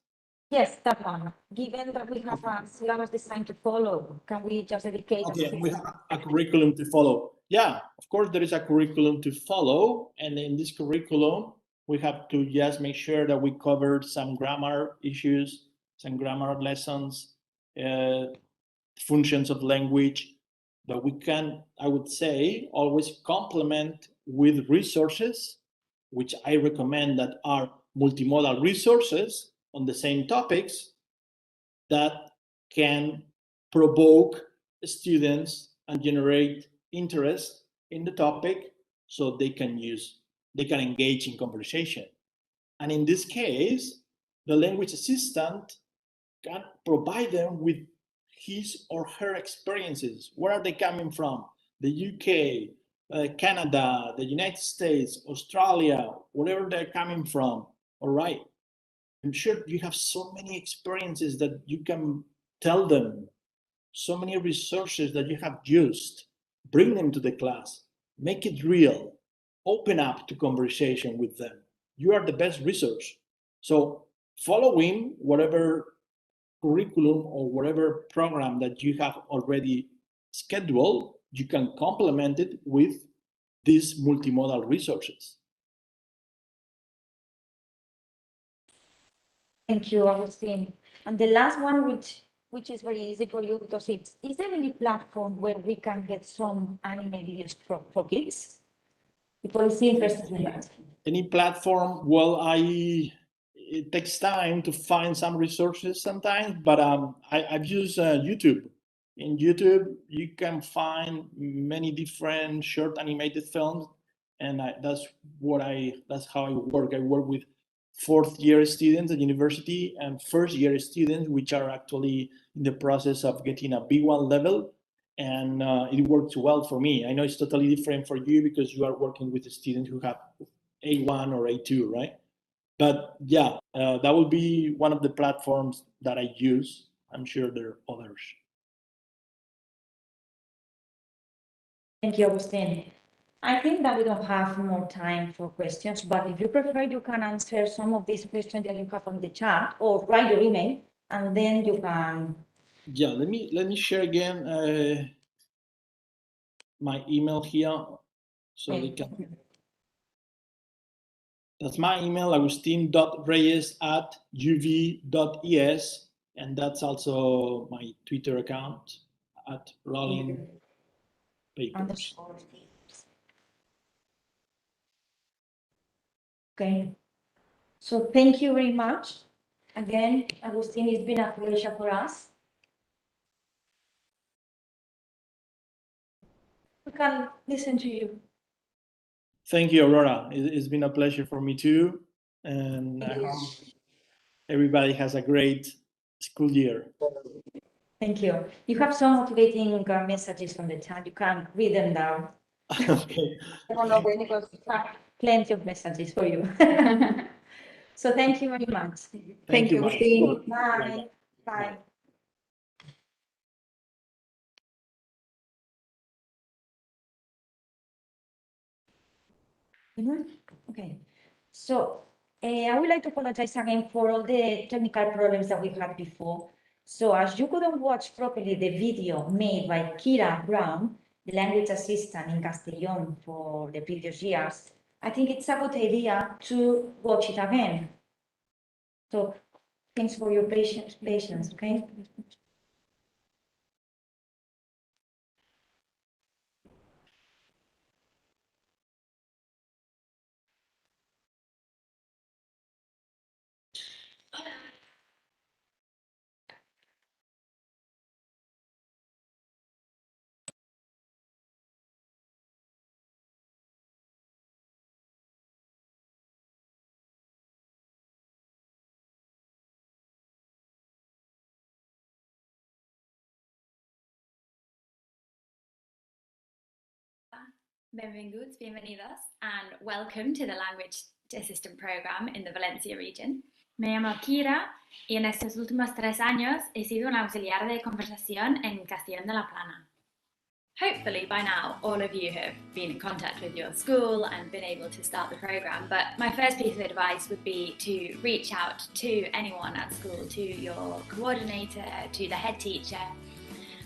D: Yes, that one. Given that we have a syllabus designed to follow, can we just dedicate
E: Okay, we have a curriculum to follow. Yeah, of course, there is a curriculum to follow. And in this curriculum, we have to just make sure that we cover some grammar issues, some grammar lessons, functions of language. But we can, I would say, always complement with resources, which I recommend that are multimodal resources on the same topics that can provoke students and generate interest in the topic so they can engage in conversation. And in this case, the language assistant can provide them with his or her experiences. Where are they coming from? The UK, Canada, the United States, Australia, wherever they're coming from. All right. I'm sure you have so many experiences that you can tell them, so many resources that you have used. Bring them to the class, make it real, open up to conversation with them. You are the best resource. So following whatever curriculum or whatever program that you have already scheduled, you can complement it with these multimodal resources.
D: Thank you, Agustin. And the last one, which is very easy for you because is there any platform where we can get some anime videos for kids? People is interested in that.
E: Any platform? Well, it takes time to find some resources sometimes, but I've used YouTube. In YouTube, you can find many different short animated films, and that's how I work. I work with fourth-year students at university and first-year students, which are actually in the process of getting a B1 level, and it works well for me. I know it's totally different for you because you are working with students who have A1 or A2, right? But yeah, that will be one of the platforms that I use. I'm sure there are others.
D: Thank you, Agustin. I think that we don't have more time for questions, but if you prefer, you can answer some of these questions that you have on the chat or write your email, and then you can.
E: Yeah, let me share again my email here so they can. That's my email, agustin.reyes@uv.es, and that's also my Twitter account @rollingpapers.
D: Okay. So thank you very much. Again, Agustin, it's been a pleasure for us. We can listen to you.
E: Thank you, Aurora. It's been a pleasure for me too. And I hope everybody has a great school year.
D: Thank you. You have some motivating messages from the chat. You can read them down.
E: Okay.
D: Plenty of messages for you. So thank you very much.
A: Thank you, Agustin.
D: Bye. Bye. Okay. So I would like to apologize again for all the technical problems that we had before. So as you couldn't watch properly the video made by Kira Brown, the language assistant in Castellón for the previous years, I think it's a good idea to watch it again. So thanks for your patience, okay?
C: Benvinguts, bienvenidos, and welcome to the Language Assistant Program in the Valencia region. Me llamo Kira y en estos últimos 3 años he sido una auxiliar de conversación en Castellón de la Plana. Hopefully by now all of you have been in contact with your school and been able to start the program, but my first piece of advice would be to reach out to anyone at school, to your coordinator, to the head teacher,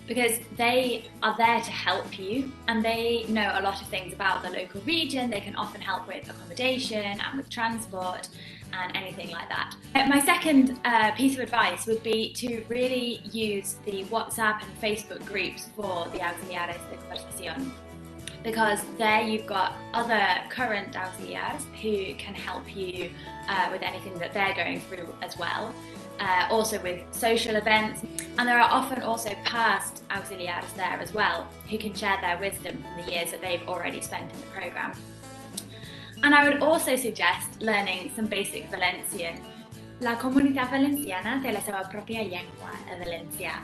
C: because they are there to help you and they know a lot of things about the local region. They can often help with accommodation and with transport and anything like that. My second piece of advice would be to really use the WhatsApp and Facebook groups for the auxiliares de conversación, because there you've got other current auxiliares who can help you with anything that they're going through as well. Also with social events, and there are often also past auxiliares there as well who can share their wisdom from the years that they've already spent in the programme. And I would also suggest learning some basic Valencian. La comunitat valenciana té la seva pròpia llengua, el valencià,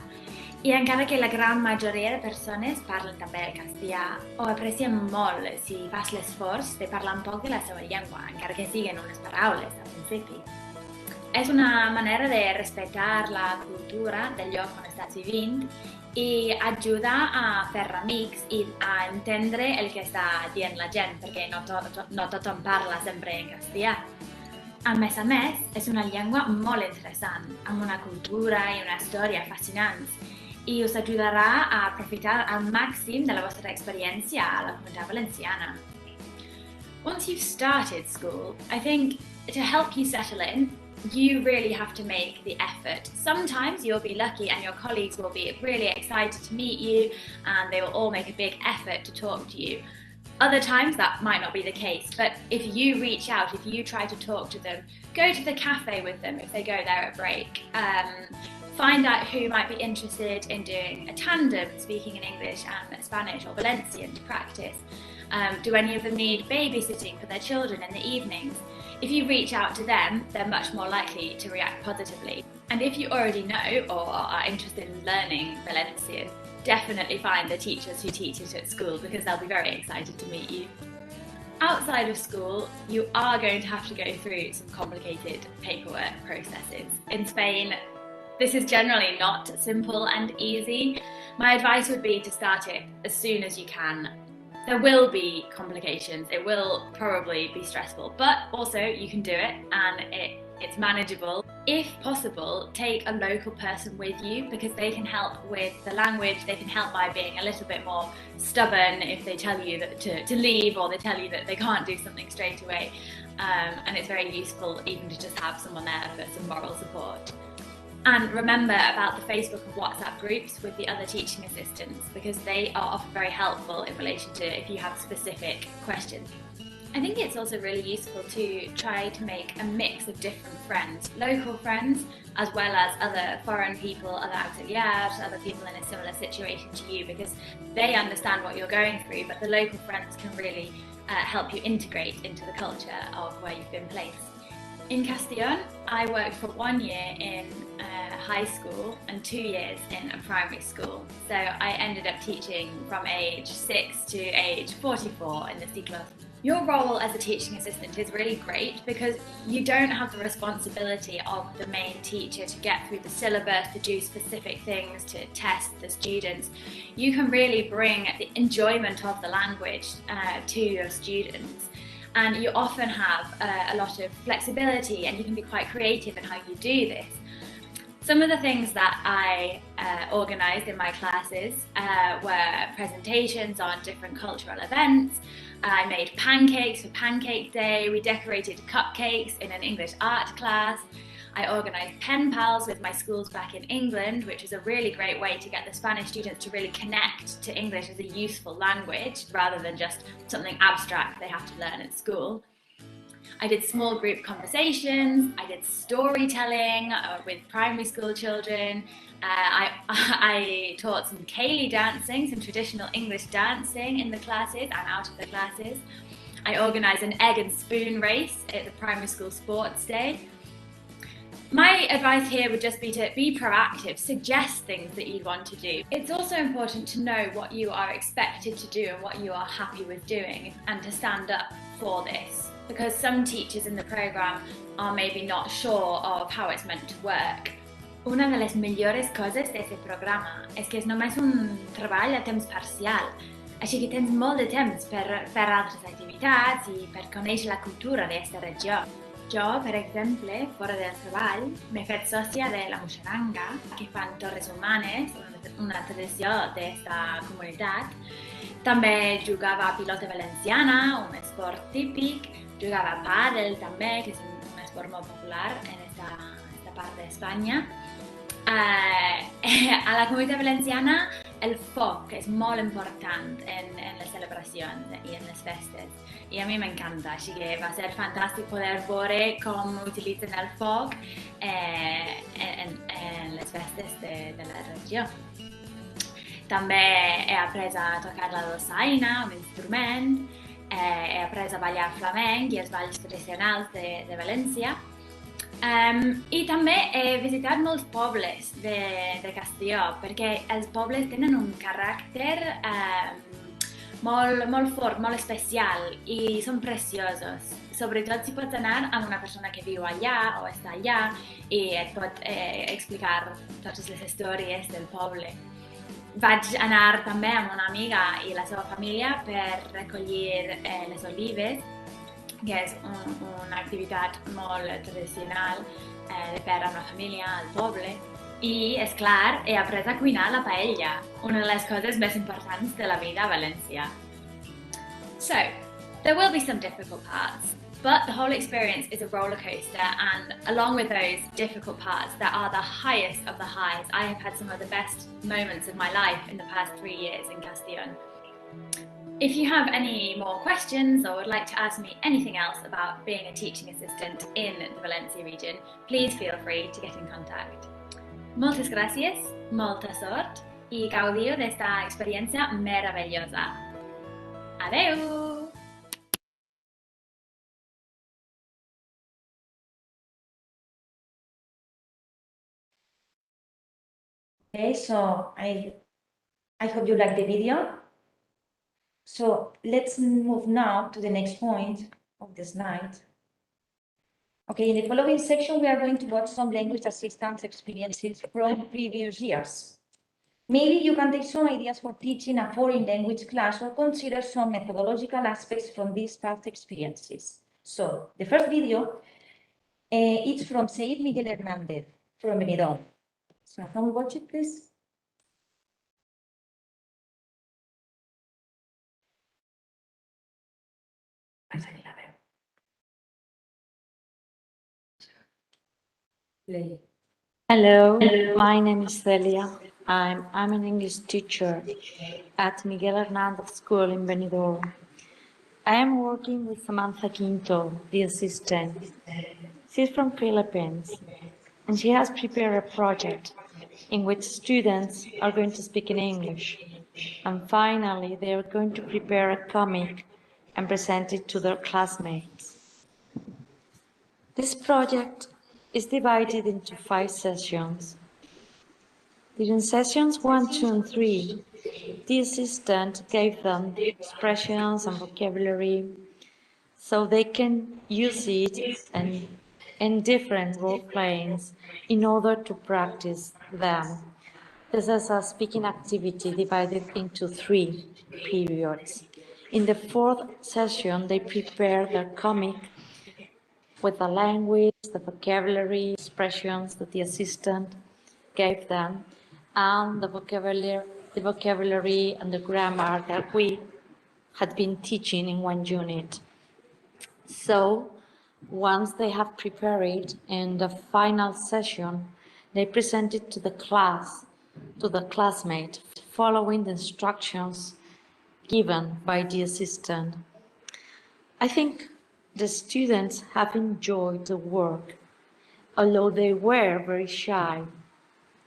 C: i encara que la gran majoria de persones parlen també el castellà, ho aprecien molt si fas l'esforç de parlar un poc de la seva llengua, encara que siguin unes paraules al principi. És una manera de respectar la cultura del lloc on estàs vivint i ajuda a fer amics i a entendre el que està dient la gent, perquè no tothom parla sempre en castellà. A més, és una llengua molt interessant, amb una cultura i una història fascinants, i us ajudarà a aprofitar al màxim de la vostra experiència a la comunitat valenciana. Once you've started school, I think to help you settle in, you really have to make the effort. Sometimes you'll be lucky and your colleagues will be really excited to meet you and they will all make a big effort to talk to you. Other times that might not be the case, but if you reach out, if you try to talk to them, go to the cafe with them if they go there at break. Find out who might be interested in doing a tandem, speaking in English and Spanish or Valencian to practice. Do any of them need babysitting for their children in the evenings? If you reach out to them, they're much more likely to react positively. And if you already know or are interested in learning Valencian, definitely find the teachers who teach it at school because they'll be very excited to meet you. Outside of school, you are going to have to go through some complicated paperwork processes. In Spain, this is generally not simple and easy. My advice would be to start it as soon as you can. There will be complications, it will probably be stressful, but also you can do it and it's manageable. If possible, take a local person with you because they can help with the language, they can help by being a little bit more stubborn if they tell you that to leave or they tell you that they can't do something straight away. And it's very useful even to just have someone there for some moral support. And remember about the Facebook and WhatsApp groups with the other teaching assistants because they are often very helpful in relation to if you have specific questions. I think it's also really useful to try to make a mix of different friends, local friends, as well as other foreign people, other auxiliares, other people in a similar situation to you because they understand what you're going through, but the local friends can really help you integrate into the culture of where you've been placed. In Castellón, I worked for 1 year in high school and 2 years in a primary school. So I ended up teaching from age 6 to age 44 in the ciclos. Your role as a teaching assistant is really great because you don't have the responsibility of the main teacher to get through the syllabus, to do specific things, to test the students. You can really bring the enjoyment of the language to your students. And you often have a lot of flexibility and you can be quite creative in how you do this. Some of the things that I organised in my classes were presentations on different cultural events. I made pancakes for Pancake Day, we decorated cupcakes in an English art class. I organised pen pals with my schools back in England, which is a really great way to get the Spanish students to really connect to English as a useful language rather than just something abstract they have to learn at school. I did small group conversations, I did storytelling with primary school children, I taught some ceili dancing, some traditional English dancing in the classes and out of the classes. I organised an egg and spoon race at the primary school sports day. My advice here would just be to be proactive, suggest things that you want to do. It's also important to know what you are expected to do and what you are happy with doing, and to stand up for this, because some teachers in the program are maybe not sure of how it's meant to work. Una de les millores coses d'aquest programa és que és només un treball a temps parcial, així que tens molt de temps per fer altres activitats i per conèixer la cultura d'aquesta regió. Jo, per exemple, fora del treball, m'he fet sòcia de la Muixeranga, que fan Torres Humanes, una tradició d'aquesta comunitat. També jugava a pilota valenciana, un esport típic, jugava a pàdel també, que és un esport molt popular en esta part d'Espanya. A la comunitat valenciana el foc és molt important en les celebracions i en les festes, i a mi m'encanta, així que va ser fantàstic poder veure com utilitzen el foc en les festes de la regió. També he après a tocar la dolçaina, un instrument, he après a ballar flamenc i els balls tradicionals de València. I també he visitat molts pobles de Castelló, perquè els pobles tenen un caràcter molt fort, molt especial, i són preciosos. Sobretot si pots anar amb una persona que viu allà o està allà i et pot explicar totes les històries del poble. Vaig anar també amb una amiga i la seva família per recollir les olives, que és una activitat molt tradicional de fer amb la família al poble. I, és clar, he après a cuinar la paella, una de les coses més importants de la vida a València. So, there will be some difficult parts, but the whole experience is a roller coaster, and along with those difficult parts, there are the highest of the highs. I have had some of the best moments of my life in the past 3 years in Castellón. If you have any more questions or would like to ask me anything else about being a teaching assistant in the Valencia region, please feel free to get in contact. Moltes gràcies, molta sort i gaudiu d'esta experiència meravellosa. Adeu!
D: Okay, so I hope you like the video. So let's move now to the next point of the slide. Okay, in the following section, we are going to watch some language assistance experiences from previous years. Maybe you can take some ideas for teaching a foreign language class or consider some methodological aspects from these past experiences. So the first video is from Said Miguel Hernandez from Benidorm. So can we watch it, please?
F: Hello, my name is Celia. I'm an English teacher at Miguel Hernandez School in Benidorm. I am working with Samantha Quinto, the assistant. She's from Philippines, and she has prepared a project in which students are going to speak in English. And finally, they are going to prepare a comic and present it to their classmates. This project is divided into 5 sessions. During sessions 1, 2, and 3, the assistant gave them expressions and vocabulary so they can use it in different role plays in order to practice them. This is a speaking activity divided into 3 periods. In the 4th session, they prepare their comic with the language, the vocabulary, expressions that the assistant gave them, and the vocabulary and the grammar that we had been teaching in 1 unit. So, once they have prepared it in the final session, they present it to the class, to the classmate, following the instructions given by the assistant. I think the students have enjoyed the work, although they were very shy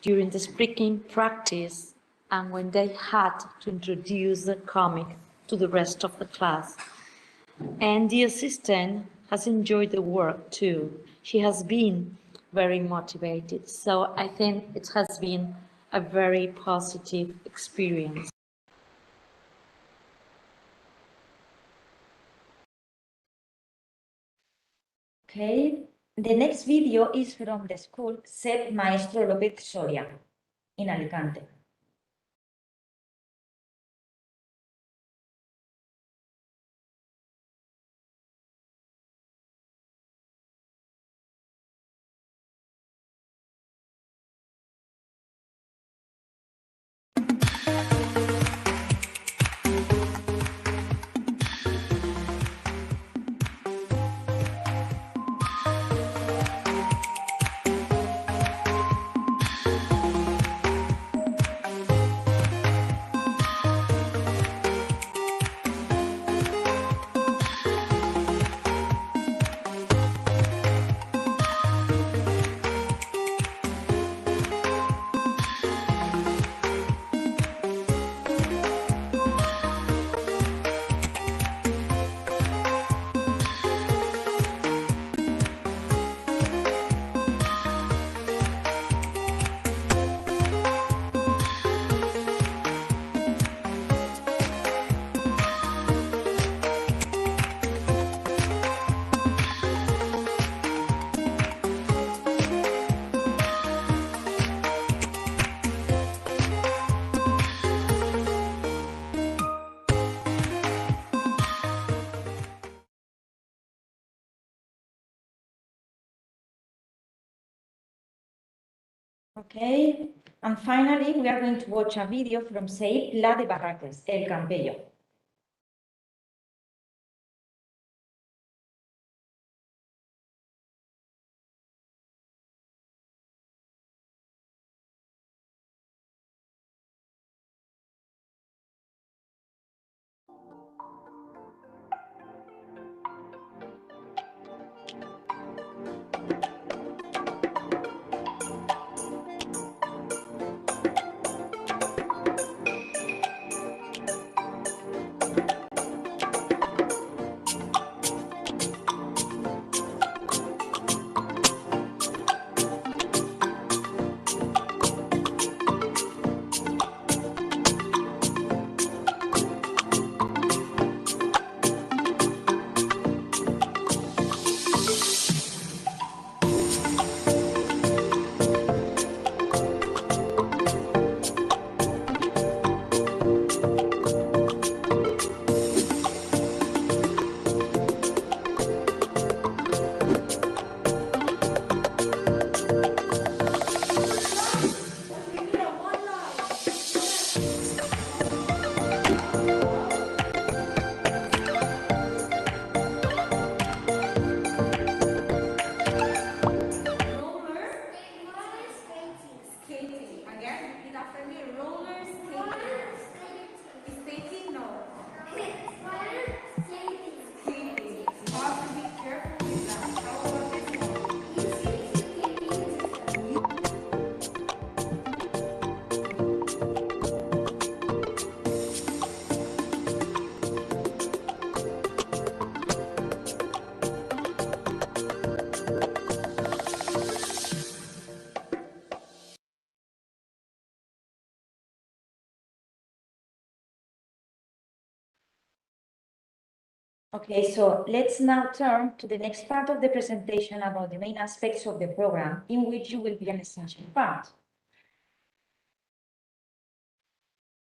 F: during the speaking practice and when they had to introduce the comic to the rest of the class. And the assistant has enjoyed the work too. She has been very motivated. So I think it has been a very positive experience.
D: Okay, the next video is from the school SEP Maestro López Soria in Alicante. Okay, and finally, we are going to watch a video from SEIP La de Barraques, El Campello. Okay, so let's now turn to the next part of the presentation about the main aspects of the program in which you will be an essential part.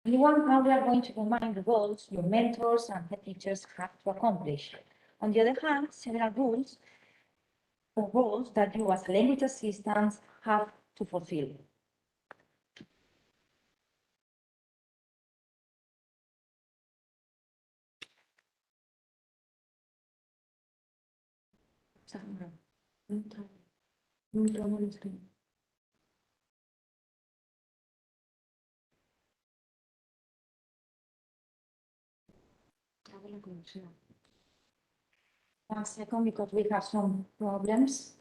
D: In one hand, we are going to remind the goals your mentors and head teachers have to accomplish. On the other hand, several rules or roles that you as language assistants have to fulfill. One second, because we have some problems.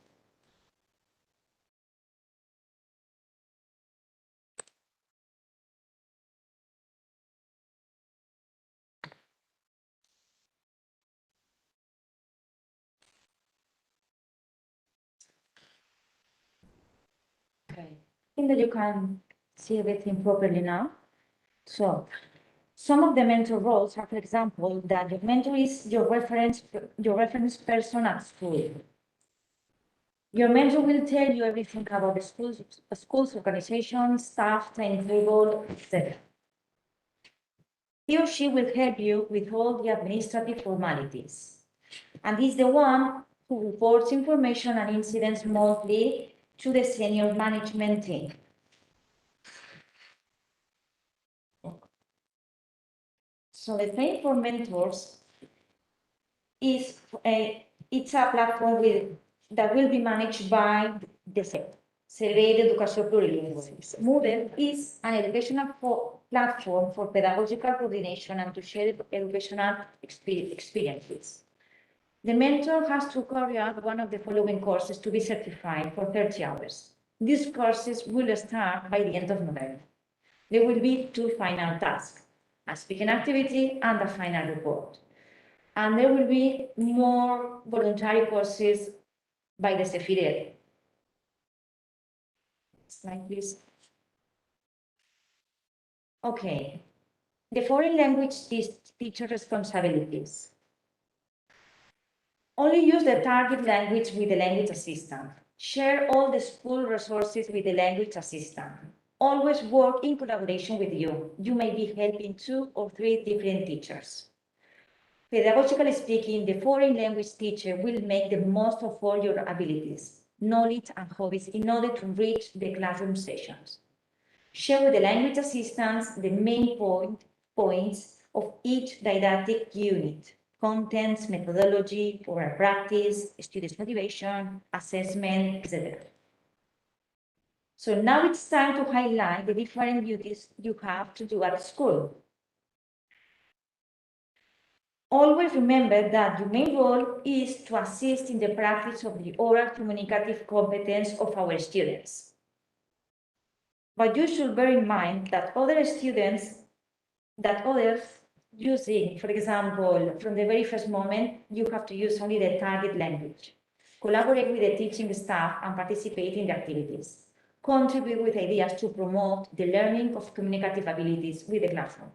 D: Okay. I think that you can see everything properly now. So, some of the mentor roles are, for example, that your mentor is your reference person at school. Your mentor will tell you everything about the school's organization, staff, timetable, etc. He or she will help you with all the administrative formalities. And is the one who reports information and incidents monthly to the senior management team. So the training for mentors is it's a platform that will be managed by the Servei d'Educació Plurilingüe. Moodle is an educational platform for pedagogical coordination and to share educational experiences. The mentor has to carry out one of the following courses to be certified for 30 hours. These courses will start by the end of November. There will be 2 final tasks, a speaking activity and a final report. And there will be more voluntary courses by the CEFIDEL. Slide, please. Okay. The foreign language teacher responsibilities. Only use the target language with the language assistant. Share all the school resources with the language assistant. Always work in collaboration with you. You may be helping 2 or 3 different teachers. Pedagogically speaking, the foreign language teacher will make the most of all your abilities, knowledge, and hobbies in order to reach the classroom sessions. Share with the language assistants the main points of each didactic unit, contents, methodology, oral practice, students' motivation, assessment, etc. So now it's time to highlight the different duties you have to do at school. Always remember that your main role is to assist in the practice of the oral communicative competence of our students. But you should bear in mind that others using, for example, from the very first moment, you have to use only the target language. Collaborate with the teaching staff and participate in the activities. Contribute with ideas to promote the learning of communicative abilities with the classroom.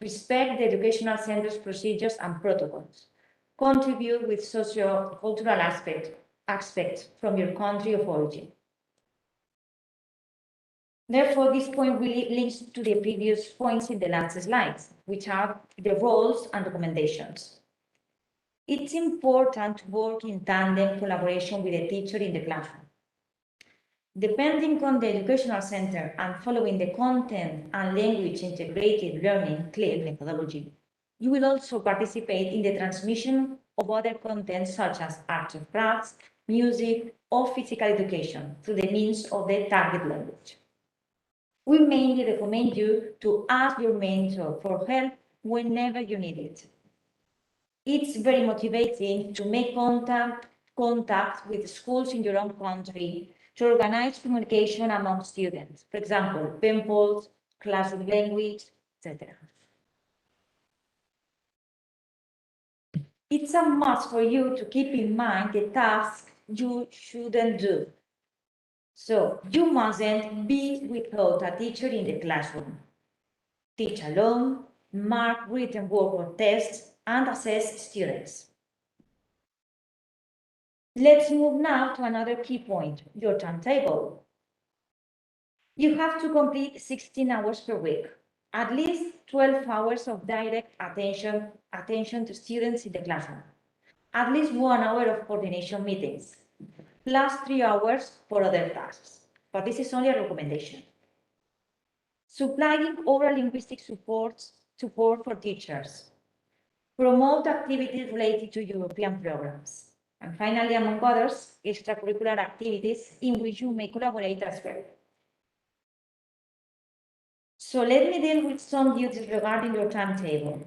D: Respect the educational center's procedures and protocols. Contribute with socio-cultural aspects from your country of origin. Therefore, this point really links to the previous points in the last slides, which are the roles and recommendations. It's important to work in tandem collaboration with the teacher in the classroom. Depending on the educational center and following the content and language integrated learning CLIP methodology, you will also participate in the transmission of other contents such as arts and crafts, music, or physical education through the means of the target language. We mainly recommend you to ask your mentor for help whenever you need it. It's very motivating to make contact with schools in your own country to organize communication among students, for example, pen polls, classroom language, etc. It's a must for you to keep in mind the tasks you shouldn't do. So you mustn't be without a teacher in the classroom. Teach alone, mark written work or tests, and assess students. Let's move now to another key point, your timetable. You have to complete 16 hours per week, at least 12 hours of direct attention to students in the classroom, at least 1 hour of coordination meetings, plus 3 hours for other tasks. But this is only a recommendation. Supplying oral linguistic support for teachers. Promote activities related to European programs. And finally, among others, extracurricular activities in which you may collaborate as well. So let me deal with some duties regarding your timetable.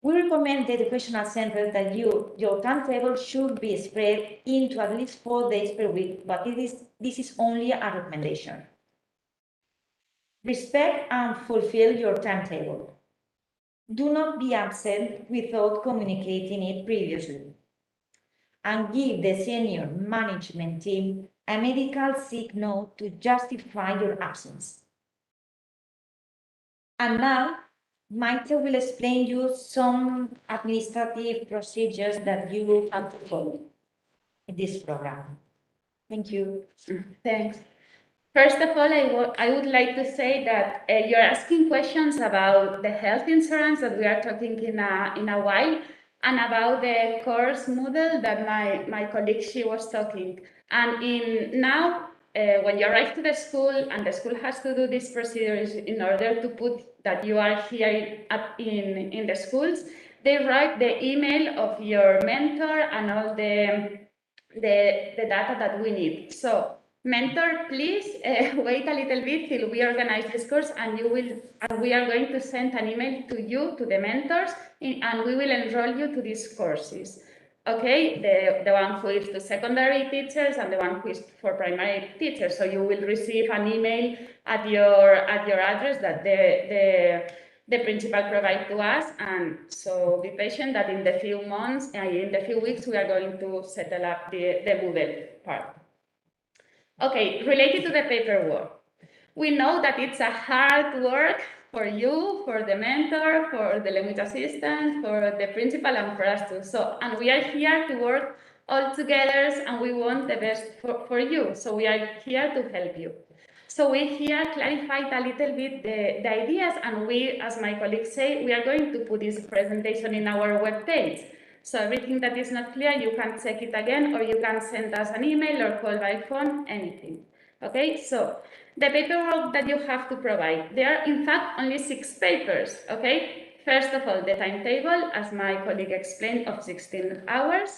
D: We recommend the educational center that your timetable should be spread into at least 4 days per week, but this is only a recommendation. Respect and fulfill your timetable. Do not be absent without communicating it previously. And give the senior management team a medical sick note to justify your absence. And now, Maite will explain you some administrative procedures that you will have to follow in this program. Thank you.
G: Thanks. First of all, I would like to say that you're asking questions about the health insurance that we are talking in a while, and about the course model that my colleague, she was talking. And now, when you arrive to the school, and the school has to do these procedures in order to put that you are here in the schools, they write the email of your mentor and all the data that we need. So, mentor, please wait a little bit till we organize this course, and we are going to send an email to you, to the mentors, and we will enroll you to these courses. Okay, the one who is to secondary teachers and the one who is for primary teachers. So you will receive an email at your address that the principal provides to us, and so be patient that in the few months, in the few weeks, we are going to settle up the Moodle part. Okay, related to the paperwork. We know that it's a hard work for you, for the mentor, for the language assistant, for the principal, and for us too. So, and we are here to work all together, and we want the best for you. So we are here to help you. So we here clarified a little bit the ideas, and we, as my colleagues say, we are going to put this presentation in our webpage. So everything that is not clear, you can check it again, or you can send us an email or call by phone, anything. Okay, so the paperwork that you have to provide, there are in fact only 6 papers, okay? First of all, the timetable, as my colleague explained, of 16 hours,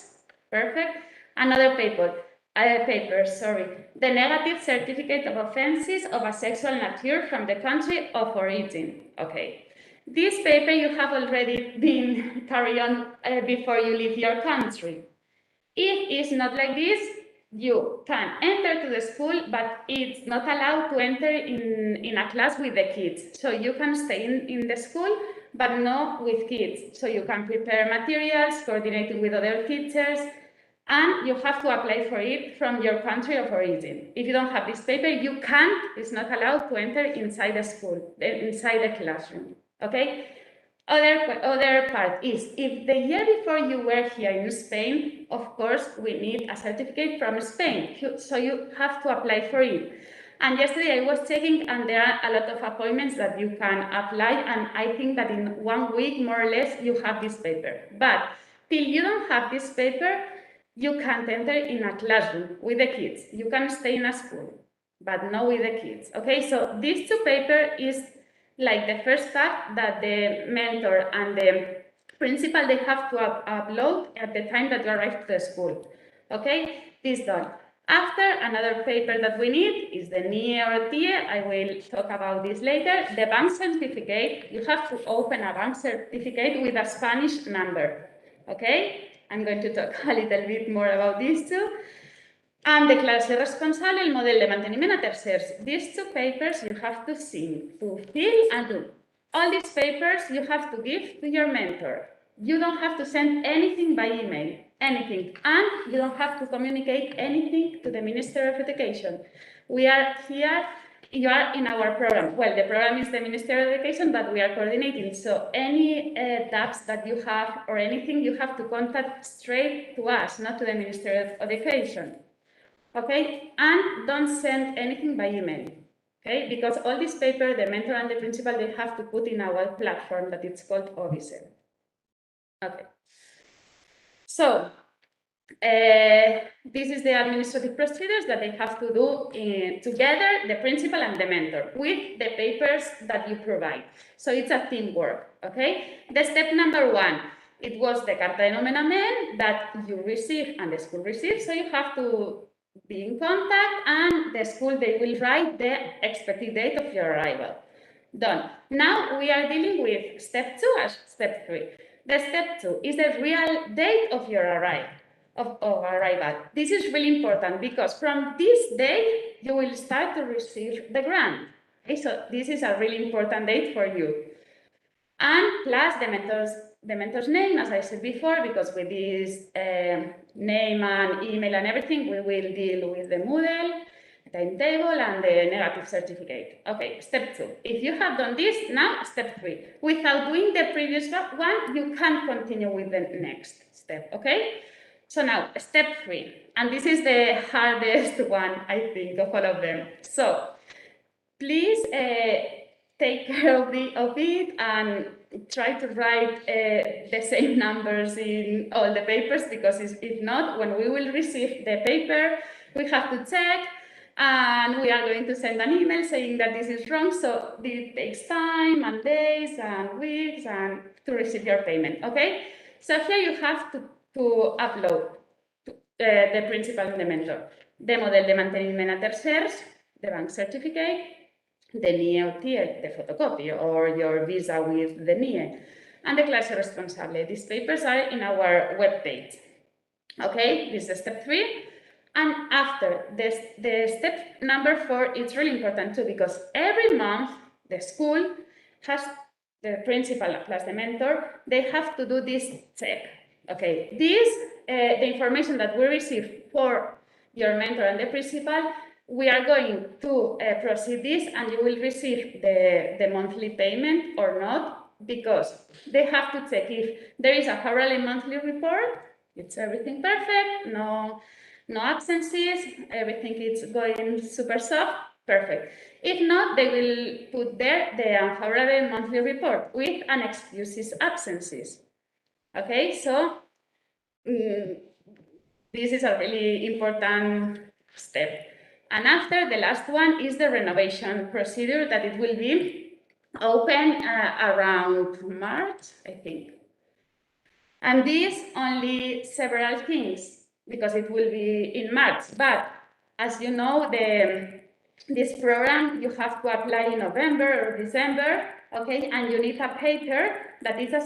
G: perfect. Another paper, the negative certificate of offenses of a sexual nature from the country of origin, okay? This paper you have already been carried on before you leave your country. If it's not like this, you can enter to the school, but it's not allowed to enter in a class with the kids. So you can stay in the school, but not with kids. So you can prepare materials, coordinating with other teachers, and you have to apply for it from your country of origin. If you don't have this paper, you can't, it's not allowed to enter inside the school, inside the classroom, okay? Other part is, if the year before you were here in Spain, of course, we need a certificate from Spain, so you have to apply for it. And yesterday I was checking, and there are a lot of appointments that you can apply, and I think that in 1 week, more or less, you have this paper. But till you don't have this paper, you can't enter in a classroom with the kids. You can stay in a school, but not with the kids, okay? So these 2 papers is like the first step that the mentor and the principal, they have to upload at the time that you arrive to the school, okay? This done. After, another paper that we need is the NIE or TIE. I will talk about this later. The bank certificate, you have to open a bank certificate with a Spanish number, okay? I'm going to talk a little bit more about these 2. And declararse responsable el model de manteniment a tercers. These 2 papers you have to see, to fill and do. All these papers you have to give to your mentor. You don't have to send anything by email, anything. And you don't have to communicate anything to the Minister of Education. We are here, you are in our program. Well, the program is the Minister of Education, but we are coordinating. So any doubts that you have or anything, you have to contact straight to us, not to the Minister of Education. Okay, and don't send anything by email, okay? Because all this paper, the mentor and the principal, they have to put in our platform that it's called Obisel. Okay. So, this is the administrative procedures that they have to do together, the principal and the mentor, with the papers that you provide. So it's a teamwork, okay? The step number 1, it was the carta de nomenament that you receive and the school receives, so you have to be in contact, and the school, they will write the expected date of your arrival. Done. Now we are dealing with step 2 as step 3. The step 2 is the real date of your arrival. This is really important, because from this day you will start to receive the grant. Okay, so this is a really important date for you. And plus the mentor's name, as I said before, because with this name and email and everything, we will deal with the Moodle, timetable, and the negative certificate. Okay, step 2. If you have done this, now step 3. Without doing the previous one, you can continue with the next step, okay? So now, step 3, and this is the hardest one, I think, of all of them. So, please take care of it and try to write the same numbers in all the papers, because if not, when we will receive the paper, we have to check, and we are going to send an email saying that this is wrong, so it takes time and days and weeks and to receive your payment, okay? So here you have to upload the principal and the mentor, the model de manteniment a tercers, the bank certificate, the NIE o TIE, the photocopy, or your visa with the NIE, and the clase responsable. These papers are in our webpage. Okay, this is step 3. And after this, the step number 4 is really important too, because every month the school has the principal plus the mentor, they have to do this check. Okay, this, the information that we receive for your mentor and the principal, we are going to proceed this, and you will receive the monthly payment or not, because they have to check if there is a thoroughly monthly report, it's everything perfect, no absences, everything is going super soft, perfect. If not, they will put there the unfavorable monthly report with unexcused absences. Okay, so this is a really important step. And after, the last one is the renovation procedure, that it will be open around March, I think. And this only several things, because it will be in March. But as you know, this program, you have to apply in November or December, okay? And you need a paper that is a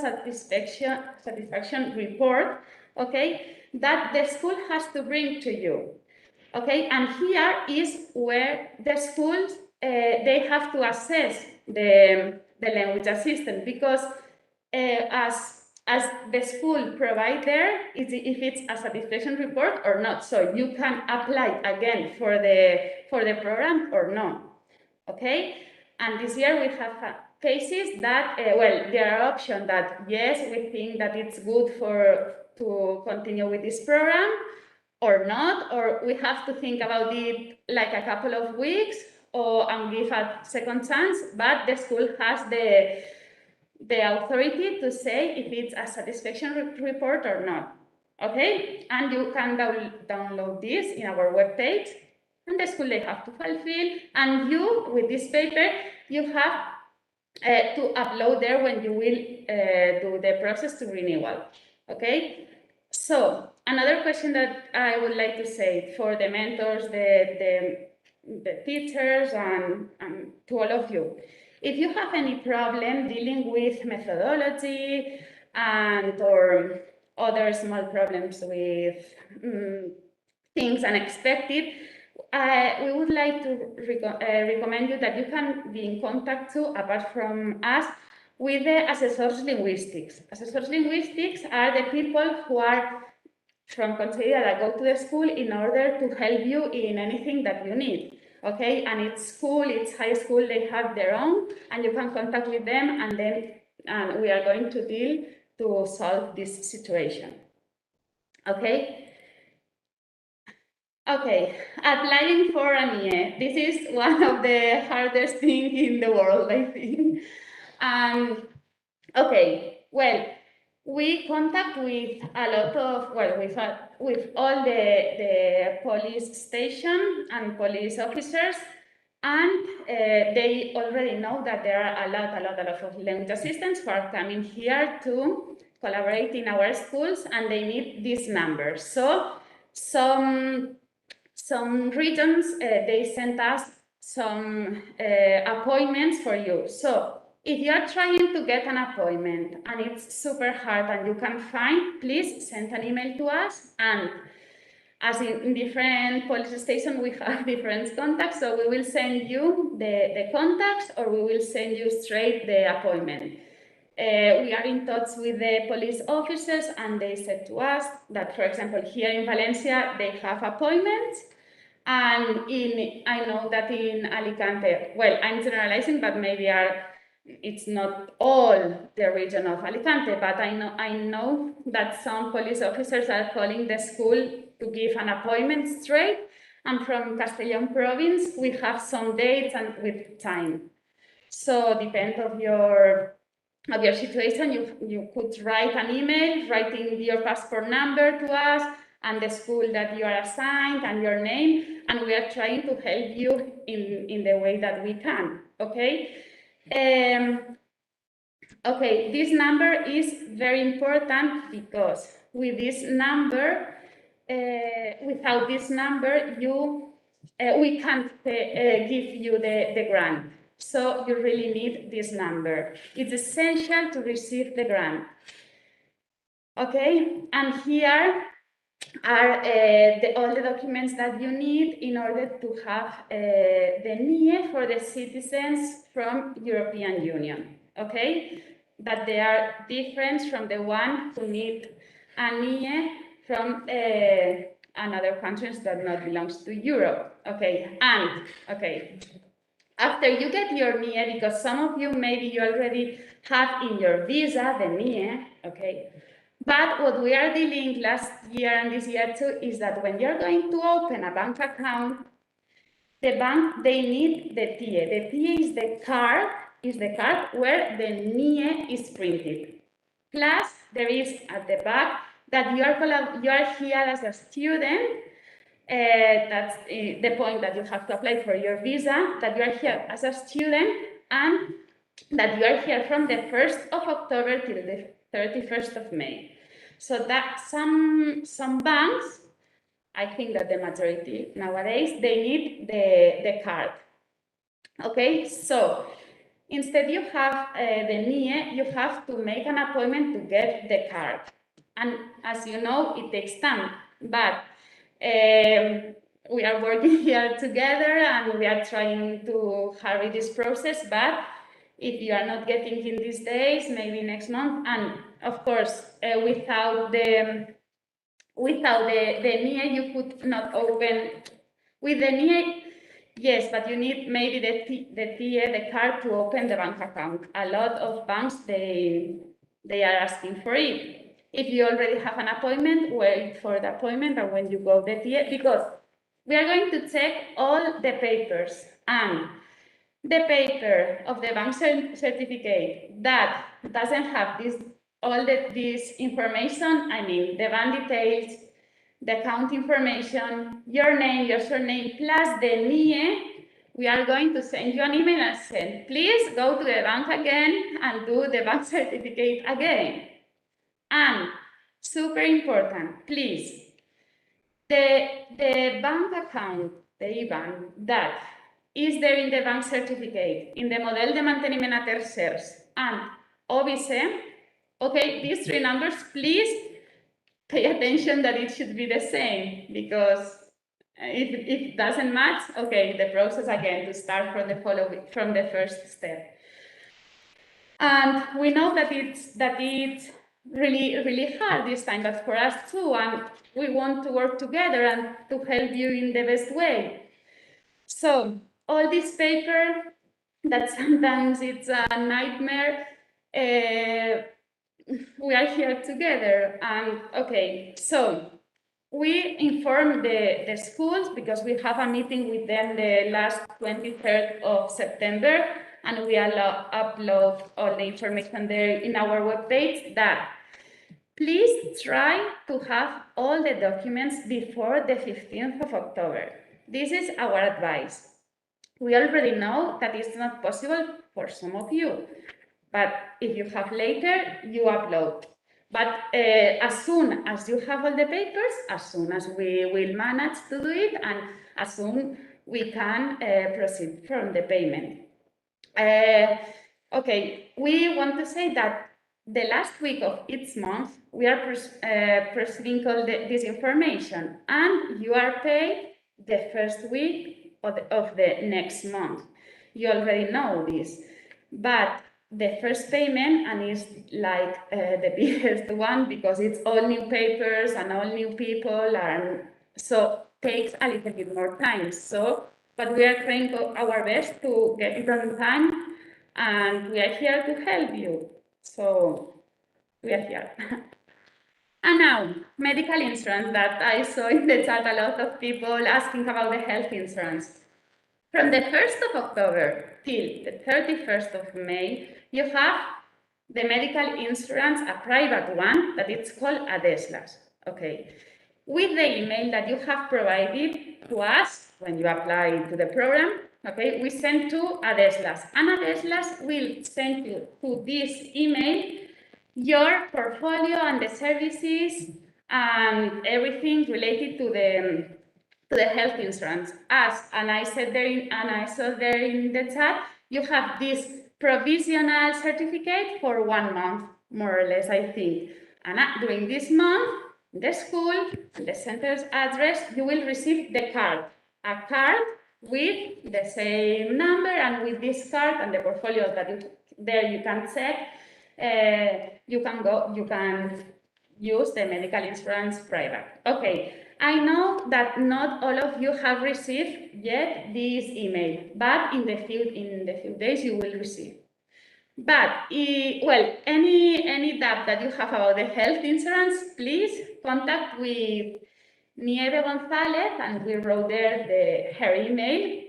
G: satisfaction report, okay? That the school has to bring to you, okay? And here is where the schools, they have to assess the language assistant, because as the school provide there, if it's a satisfaction report or not. So you can apply again for the program or not, okay? And this year we have cases that, well, there are options that, yes, we think that it's good to continue with this program or not, or we have to think about it like a couple of weeks and give a second chance, but the school has the authority to say if it's a satisfaction report or not, okay? And you can download this in our webpage, and the school, they have to fulfill, and you, with this paper, you have to upload there when you will do the process to renewal, okay? So, another question that I would like to say for the mentors, the teachers, and to all of you, if you have any problem dealing with methodology or other small problems with things unexpected, we would like to recommend you that you can be in contact too, apart from us, with the assessors linguistics. Assessors linguistics are the people who are from Consejería that go to the school in order to help you in anything that you need. Okay, and it's school, it's high school, they have their own, and you can contact with them, and then we are going to deal to solve this situation. Okay. Okay, applying for an IE. This is one of the hardest things in the world, I think. Okay, well, we contact with a lot of, well, with all the police station and police officers, and they already know that there are a lot of language assistants who are coming here to collaborate in our schools, and they need these numbers. So some regions, they sent us some appointments for you. So if you are trying to get an appointment and it's super hard and you can't find, please send an email to us. And as in different police stations, we have different contacts. So we will send you the contacts, or we will send you straight the appointment. we are in touch with the police officers, and they said to us that, for example, here in Valencia, they have appointments. And I know that in Alicante, well, I'm generalizing, but maybe it's not all the region of Alicante, but I know that some police officers are calling the school to give an appointment straight. And from Castellón province, we have some dates and with time. So depend of your situation, you could write an email, writing your passport number to us and the school that you are assigned and your name, and we are trying to help you in the way that we can, okay? Okay, this number is very important because with this number, without this number, we can't give you the grant. So you really need this number. It's essential to receive the grant. Okay, and here are all the documents that you need in order to have the NIE for the citizens from European Union. Okay, that they are different from the one who need a NIE from another countries that not belongs to Europe. Okay, and okay. After you get your NIE, because some of you maybe you already have in your visa the NIE, okay? But what we are dealing last year and this year too is that when you're going to open a bank account, the bank, they need the TIE. The TIE is the card where the NIE is printed. Plus, there is at the back that you are here as a student. That's the point that you have to apply for your visa, that you are here as a student and that you are here from the 1st of October till the 31st of May. So that some banks, I think that the majority nowadays, they need the card. Okay, so instead you have the NIE, you have to make an appointment to get the card. And as you know, it takes time, but we are working here together and we are trying to hurry this process, but if you are not getting in these days, maybe next month, and of course, without the NIE, you could not open. With the NIE, yes, but you need maybe the TIE, the card, to open the bank account. A lot of banks, they are asking for it. If you already have an appointment, wait for the appointment, and when you go the TIE, because we are going to check all the papers, and the paper of the bank certificate that doesn't have this information, I mean, the bank details, the account information, your name, your surname, plus the NIE, we are going to send you an email and say, please go to the bank again and do the bank certificate again. And super important, please, the bank account, the IBAN, that is there in the bank certificate, in the Model de Manteniment a Tercers and OBICE, okay, these three numbers, please pay attention that it should be the same, because if it doesn't match, okay, the process again to start from the first step. And we know that it's really hard this time, but for us too, and we want to work together and to help you in the best way. So all this paper that sometimes it's a nightmare, we are here together. And okay, so we inform the schools because we have a meeting with them the last 23rd of September, and we upload all the information there in our webpage that please try to have all the documents before the 15th of October. This is our advice. We already know that it's not possible for some of you, but if you have later, you upload. But as soon as you have all the papers, as soon as we will manage to do it, and as soon we can proceed from the payment. Okay, we want to say that the last week of each month, we are proceeding all this information, and you are paid the first week of the next month. You already know this, but the first payment, and it's like the biggest one because it's all new papers and all new people, and so takes a little bit more time. So, but we are trying our best to get it on time, and we are here to help you. So we are here. And now, medical insurance, that I saw in the chat a lot of people asking about the health insurance. From the 1st of October till the 31st of May, you have the medical insurance, a private one, that it's called ADESLAS, okay? With the email that you have provided to us when you apply to the program, okay, we send to ADESLAS, and ADESLAS will send you to this email your portfolio and the services and everything related to the health insurance. And I said there and I saw there in the chat, you have this provisional certificate for 1 month, more or less, I think. And during this month, the school, the center's address, you will receive the card, a card with the same number, and with this card and the portfolio that there you can check. You can use the medical insurance private. Okay, I know that not all of you have received yet this email, but in the few days you will receive. But well, any doubt that you have about the health insurance, please contact with Nieve Gonzalez, and we wrote there her email,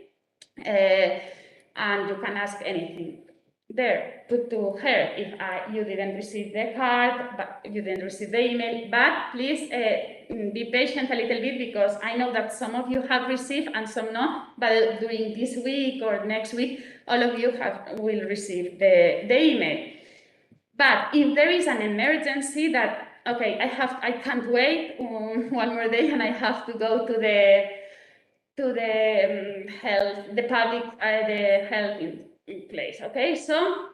G: and you can ask anything there to her if you didn't receive the card, but you didn't receive the email. But please be patient a little bit, because I know that some of you have received and some not, but during this week or next week, all of you will receive the email. But if there is an emergency that, okay, I can't wait 1 more day and I have to go to the health place, okay? So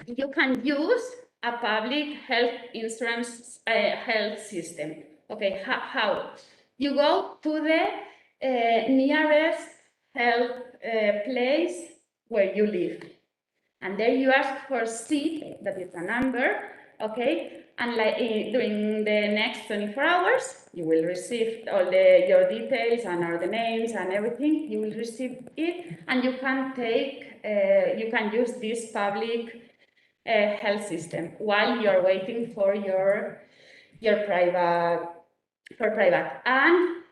G: you can use a public health insurance health system. Okay, how? You go to the nearest health place where you live, and there you ask for seat, that is a number, okay? And like during the next 24 hours, you will receive all your details and all the names and everything. You will receive it, and you can you can use this public health system while you're waiting for your private And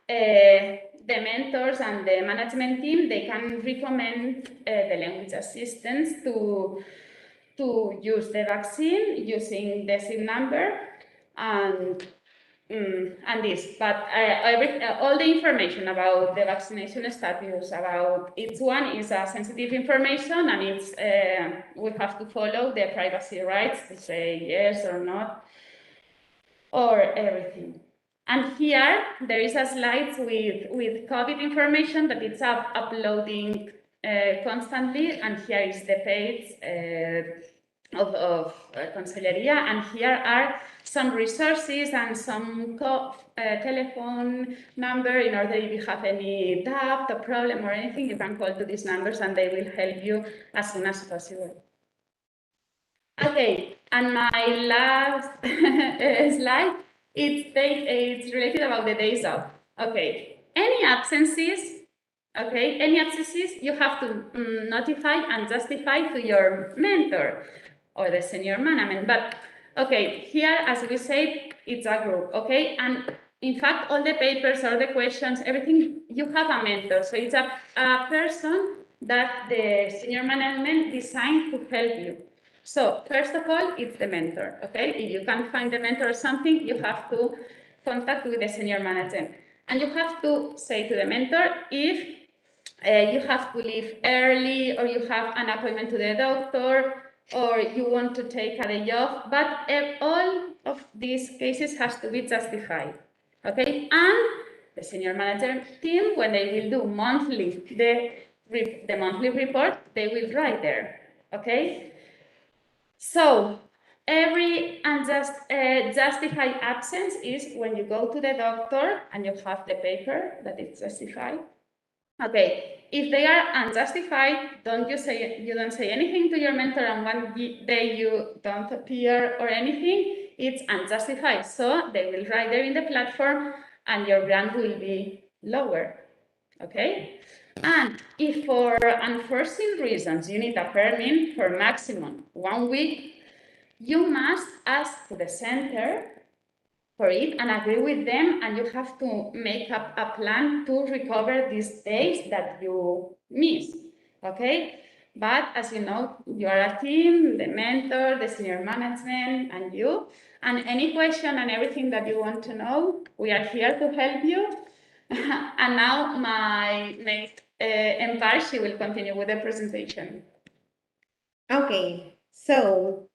G: the mentors and the management team, they can recommend the language assistants to use the vaccine using the SIM number and this. But all the information about the vaccination status, about each one, is sensitive information, and it's we have to follow the privacy rights to say yes or not, or everything. And here there is a slide with COVID information that it's uploading constantly, and here is the page of Conselleria, and here are some resources and some telephone number in order if you have any doubt, a problem or anything, you can call to these numbers and they will help you as soon as possible. Okay, and my last slide, it's related about the days off. Okay, any absences, you have to notify and justify to your mentor or the senior management. But okay, here, as we said, it's a group, okay? And in fact, all the papers, all the questions, everything, you have a mentor. So it's a person that the senior management designed to help you. So first of all, it's the mentor, okay? If you can't find the mentor or something, you have to contact with the senior manager. And you have to say to the mentor if you have to leave early, or you have an appointment to the doctor, or you want to take a day off. But all of these cases has to be justified, okay? And the senior manager team, when they will do monthly, the monthly report, they will write there, okay? So every justified absence is when you go to the doctor and you have the paper that is justified. Okay, If they are unjustified, you don't say anything to your mentor, and one day you don't appear or anything, it's unjustified. So they will write there in the platform and your grant will be lower. Okay? And if for unforeseen reasons you need a permit for maximum 1 week, you must ask to the center for it and agree with them, and you have to make up a plan to recover these days that you miss, okay? But as you know, you are a team, the mentor, the senior management, and you, and any question and everything that you want to know, we are here to help you. And now my mate, Empar, she will continue with the presentation.
A: Okay, so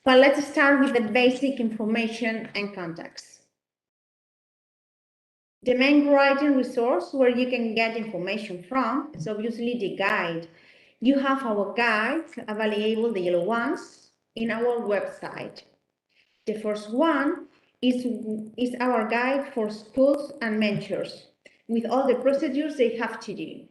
A: well, let's start with the basic information and context. The main writing resource where you can get information from is obviously the guide. You have our guides available, the yellow ones, in our website. The first one is our guide for schools and mentors with all the procedures they have to do.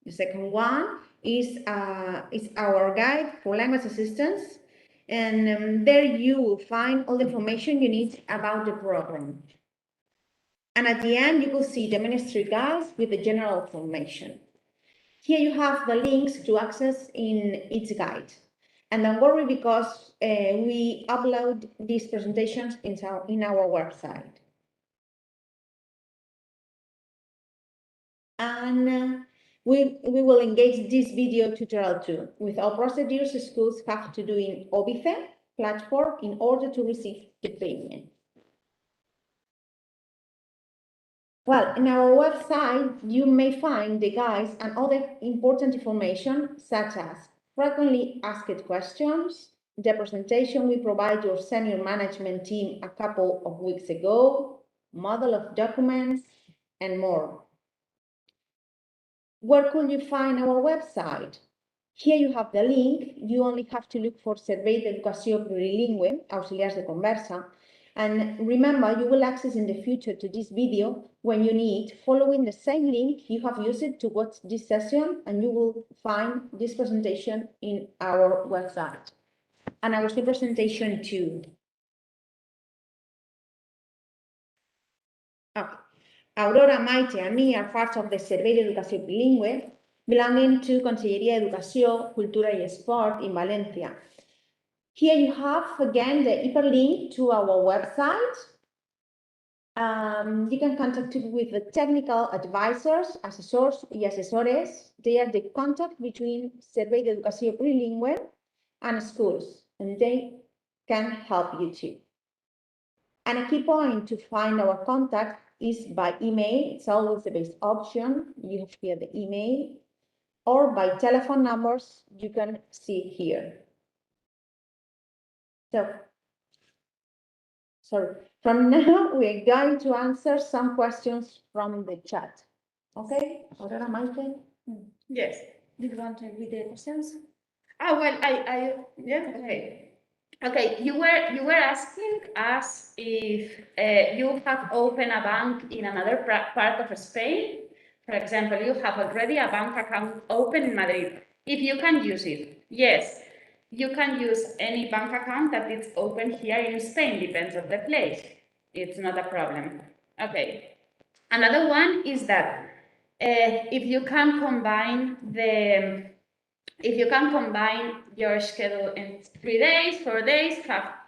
A: The second one is our guide for language assistance, and there you will find all the information you need about the program. And at the end, you will see the ministry guides with the general information. Here you have the links to access in each guide. And don't worry, because we upload these presentations in our website. And we will engage this video tutorial too, with all procedures schools have to do in OBIFE platform in order to receive the payment. Well, in our website, you may find the guides and other important information, such as frequently asked questions, the presentation we provide your senior management team a couple of weeks ago, model of documents, and more. Where could you find our website? Here you have the link. You only have to look for Servei d'Educació Plurilingüe, Auxiliars de Conversa. And remember, you will access in the future to this video when you need, following the same link you have used to watch this session, and you will find this presentation in our website. And our presentation too. Okay. Aurora, Maite, and me are part of the Servei d'Educació Plurilingüe, belonging to Conselleria d'Educació, Cultura y Esport in Valencia. Here you have, again, the hyperlink to our website. You can contact with the technical advisors, asesors y asesores. They are the contact between Servei d'Educació Plurilingüe and schools, and they can help you too. And a key point to find our contact is by email. It's always the best option. You have here the email, or by telephone numbers you can see here. So, sorry, from now we're going to answer some questions from the chat. Okay, Aurora, Maite?
G: Yes.
D: Do you want to read the questions?
G: Ah, well, yeah, okay. Okay, you were asking us if you have opened a bank in another part of Spain. For example, you have already a bank account open in Madrid. If you can use it, yes. You can use any bank account that is open here in Spain, depends on the place. It's not a problem. Okay. Another one is that if you can combine your schedule in 3 days, 4 days,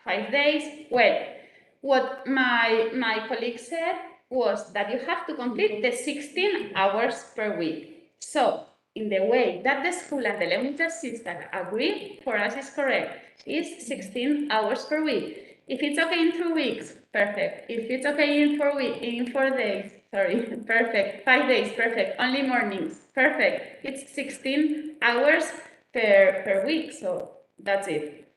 G: 5 days, well, what my colleague said was that you have to complete the 16 hours per week. So, in the way that the school and the language assistant agree, for us is correct. It's 16 hours per week. If it's okay in 2 weeks, perfect. If it's okay in 4 days, sorry, perfect. 5 days, perfect. Only mornings, perfect. It's 16 hours per week, so that's it.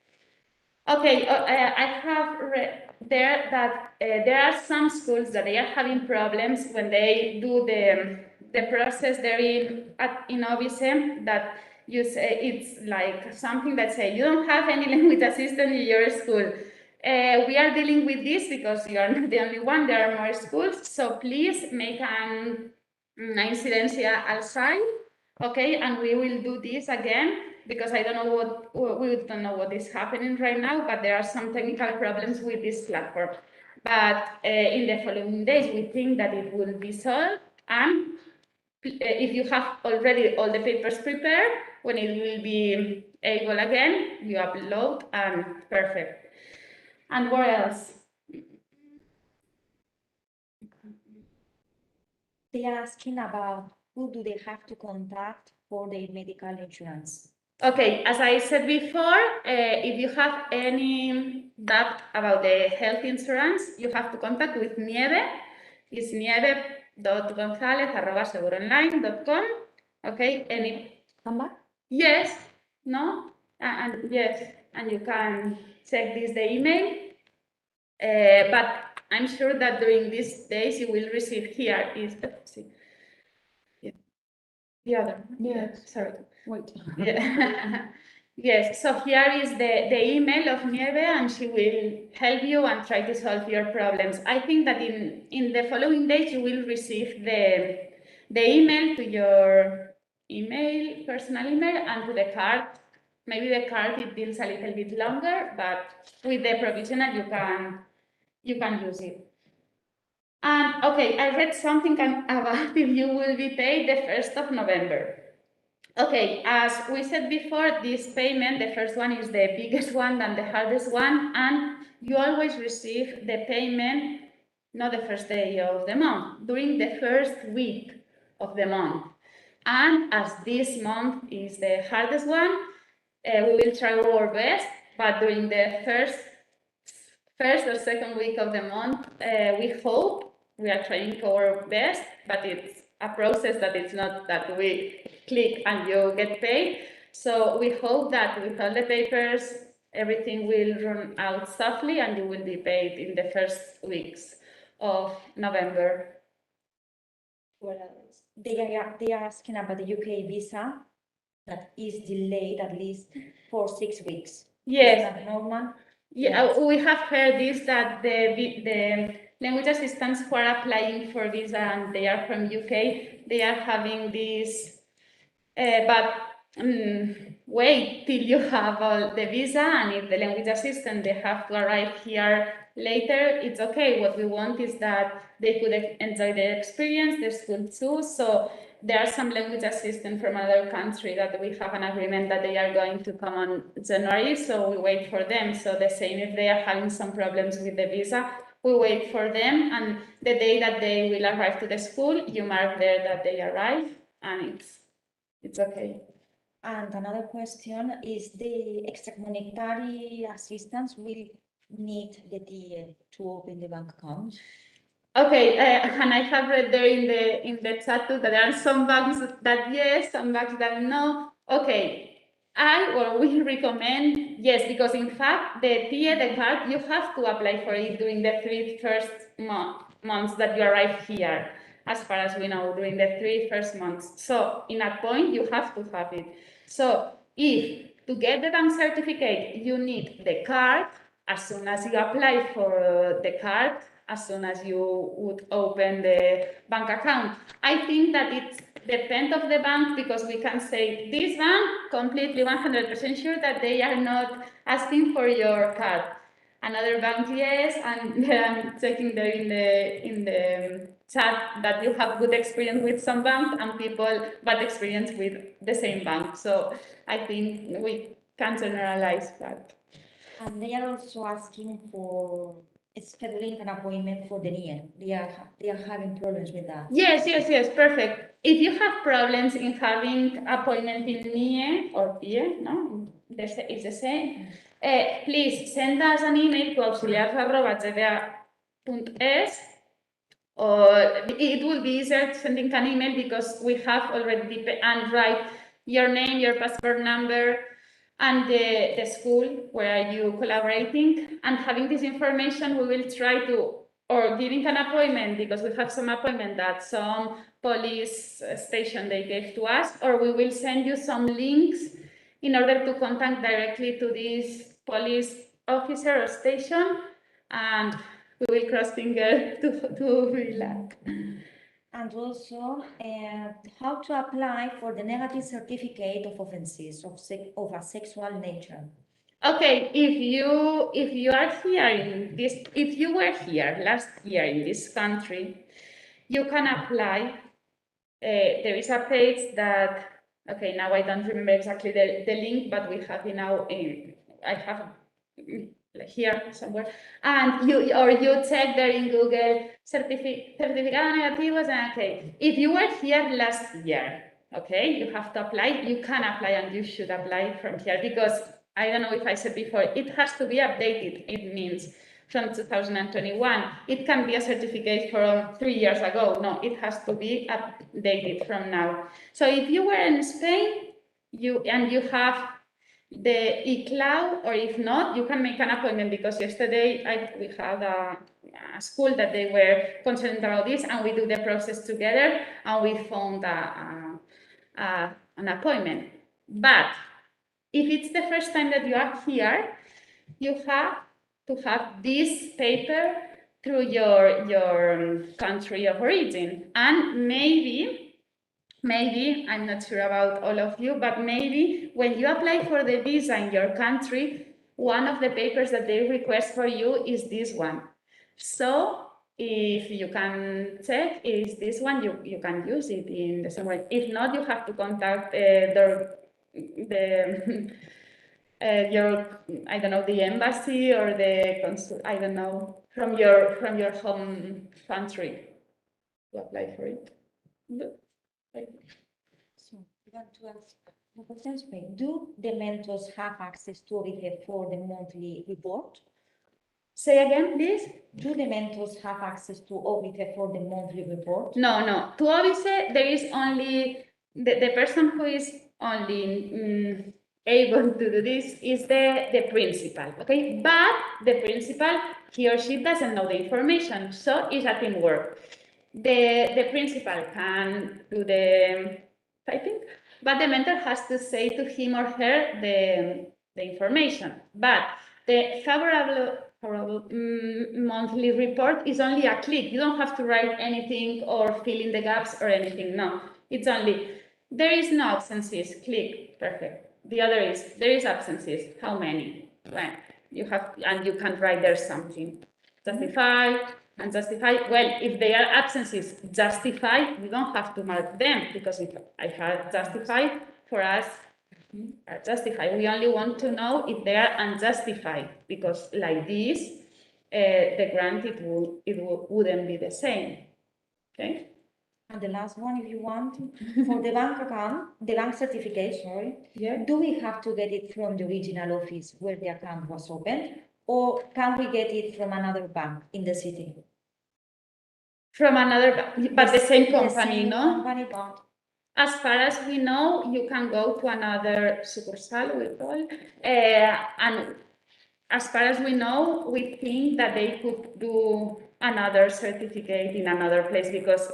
G: Okay, I have read there that there are some schools that they are having problems when they do the process there in OBISE, that you say it's like something that say you don't have any language assistant in your school. We are dealing with this because you are not the only one, there are more schools, so please make an incidencia outside Okay, and we will do this again because I don't know we don't know what is happening right now, but there are some technical problems with this platform. But in the following days, we think that it will be solved. And if you have already all the papers prepared, when it will be able again, you upload and perfect. And what else?
D: They are asking about who do they have to contact for their medical insurance.
G: Okay, as I said before, if you have any doubt about the health insurance, you have to contact with Nieve. It's nieve.gonzalez@seguroonline.com. Okay,
A: Come back.
G: yes, no, and yes, and you can check the email. But I'm sure that during these days you will receive here is the other.
A: Yes.
G: Sorry.
A: Wait.
G: Yeah. Yes, so here is the email of Nieve, and she will help you and try to solve your problems. I think that in the following days you will receive the email to your email, personal email, and to the card. Maybe the card it deals a little bit longer, but with the provisional you can use it. And okay, I read something about if you will be paid the 1st of November. Okay, as we said before, this payment, the first one is the biggest one and the hardest one, and you always receive the payment not the first day of the month, during the first week of the month. And as this month is the hardest one, we will try our best, but during the first or second week of the month, we hope we are trying our best, but it's a process that it's not that we click and you get paid. So we hope that with all the papers, everything will run out softly and you will be paid in the first weeks of November.
D: What else? They are asking about the UK visa that is delayed at least for 6 weeks.
G: Yes.
D: Is that normal?
G: Yeah,
D: Yes.
G: we have heard this that the language assistants who are applying for visa and they are from UK, they are having this, but wait till you have all the visa, and if the language assistant they have to arrive here later, it's okay. What we want is that they could enjoy the experience, the school too. So there are some language assistants from another country that we have an agreement that they are going to come on January, so we wait for them. So the same if they are having some problems with the visa, we wait for them, and the day that they will arrive to the school, you mark there that they arrive, and it's okay.
D: And another question is the extra-monetary assistance will need the TA to open the bank account.
G: Okay, and I have read there in the chat too that there are some banks that yes, some banks that no. Okay, we recommend yes, because in fact the TA, the card, you have to apply for it during the first months that you arrive here, as far as we know, during the first months. So in a point, you have to have it. So if to get the bank certificate, you need the card, as soon as you apply for the card, as soon as you would open the bank account. I think that it depends of the bank, because we can say this bank completely 100% sure that they are not asking for your card. Another bank, yes, and I'm checking there in the chat that you have good experience with some bank and people bad experience with the same bank. So I think we can generalize that.
D: And they are also asking for scheduling an appointment for the NIE. They are having problems with that.
G: Yes, perfect. If you have problems in having appointment in NIE or PIE, no, it's the same. Please send us an email to auxiliars@gba.es, or it will be easier sending an email because we have already and write your name, your passport number, and the school where are you collaborating, and having this information we will try to, or giving an appointment, because we have some appointment that some police station they gave to us, or we will send you some links in order to contact directly to this police officer or station, and we will cross fingers to relax.
D: And also, how to apply for the negative certificate of offenses of a sexual nature.
G: Okay, if you are here in this, if you were here last year in this country, you can apply. There is a page that, okay, now I don't remember exactly the link, but we have it now in, I have here somewhere, and you check there in Google certificado negativos, and okay, if you were here last year, okay, you have to apply, you can apply and you should apply from here, because I don't know if I said before, it has to be updated. It means from 2021. It can be a certificate from 3 years ago. No, it has to be updated from now. So if you were in Spain, you have the eCloud, or if not, you can make an appointment, because yesterday we had a school that they were concerned about this, and we do the process together, and we found an appointment. But if it's the first time that you are here, you have to have this paper through your country of origin. And maybe, I'm not sure about all of you, but maybe when you apply for the visa in your country, one of the papers that they request for you is this one. So if you can check, is this one, you can use it in the same way. If not, you have to contact your, I don't know, the embassy or the consul, I don't know, from your home country to apply for it.
D: So, we want to ask, do the mentors have access to OBIGE for the monthly report?
G: Say again, please.
D: Do the mentors have access to OBIGE for the monthly report?
G: No. To OBIGE, there is only the person who is only able to do this is the principal, okay? But the principal, he or she doesn't know the information, so it's a teamwork. The principal can do the typing, but the mentor has to say to him or her the information. But the favorable monthly report is only a click. You don't have to write anything or fill in the gaps or anything. No, it's only, there is no absences, click, perfect. The other is, there is absences, how many? Well, you have, and you can write there something. Justify, and justify. Well, if they are absences, justify, we don't have to mark them, because if I had justified, for us, are justified. We only want to know if they are unjustified, because like this, the grant, wouldn't be the same, okay?
D: And the last one, if you want, for the bank account, the bank certificate, sorry,
G: Yeah.
D: do we have to get it from the original office where the account was opened, or can we get it from another bank in the city?
G: From another bank, but the same company, no?
D: Company, but
G: as far as we know, you can go to another sucursal, we call, and as far as we know, we think that they could do another certificate in another place, because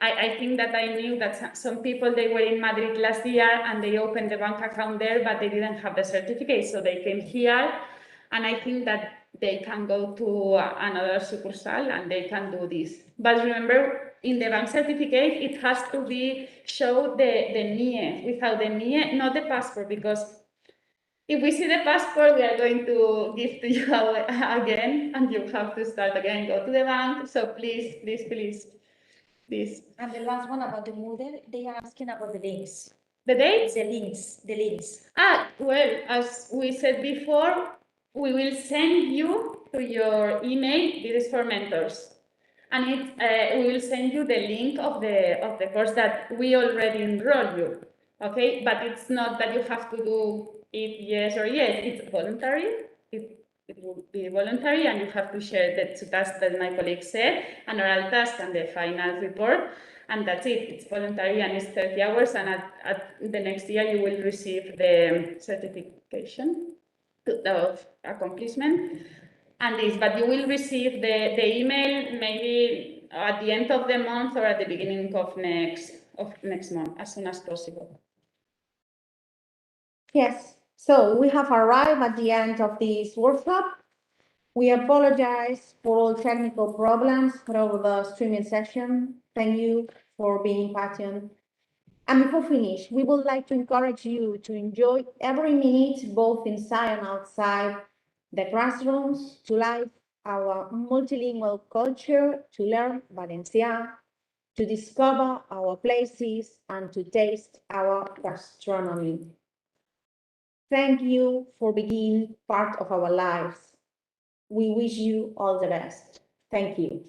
G: I think that I knew that some people, they were in Madrid last year and they opened the bank account there, but they didn't have the certificate, so they came here, and I think that they can go to another sucursal and they can do this. But remember, in the bank certificate, it has to be show the NIE. Without the NIE, not the passport, because if we see the passport, we are going to give to you again, and you have to start again, go to the bank. So please.
D: And the last one about the model, they are asking about the links.
G: The dates?
D: The links.
G: Well, as we said before, we will send you to your email. This is for mentors, and we will send you the link of the course that we already enrolled you. Okay, but it's not that you have to do it yes or yes. It's voluntary. It will be voluntary, and you have to share the two tasks that my colleague said, an oral task and the final report, and that's it. It's voluntary and it's 30 hours, and at the next year you will receive the certification of accomplishment. And this, but you will receive the email maybe at the end of the month or at the beginning of next month, as soon as possible.
A: Yes, so we have arrived at the end of this workshop. We apologize for all technical problems through the streaming session. Thank you for being patient. And before finish, we would like to encourage you to enjoy every minute, both inside and outside the classrooms, to live our multilingual culture, to learn Valencian, to discover our places, and to taste our gastronomy. Thank you for being part of our lives. We wish you all the best. Thank you.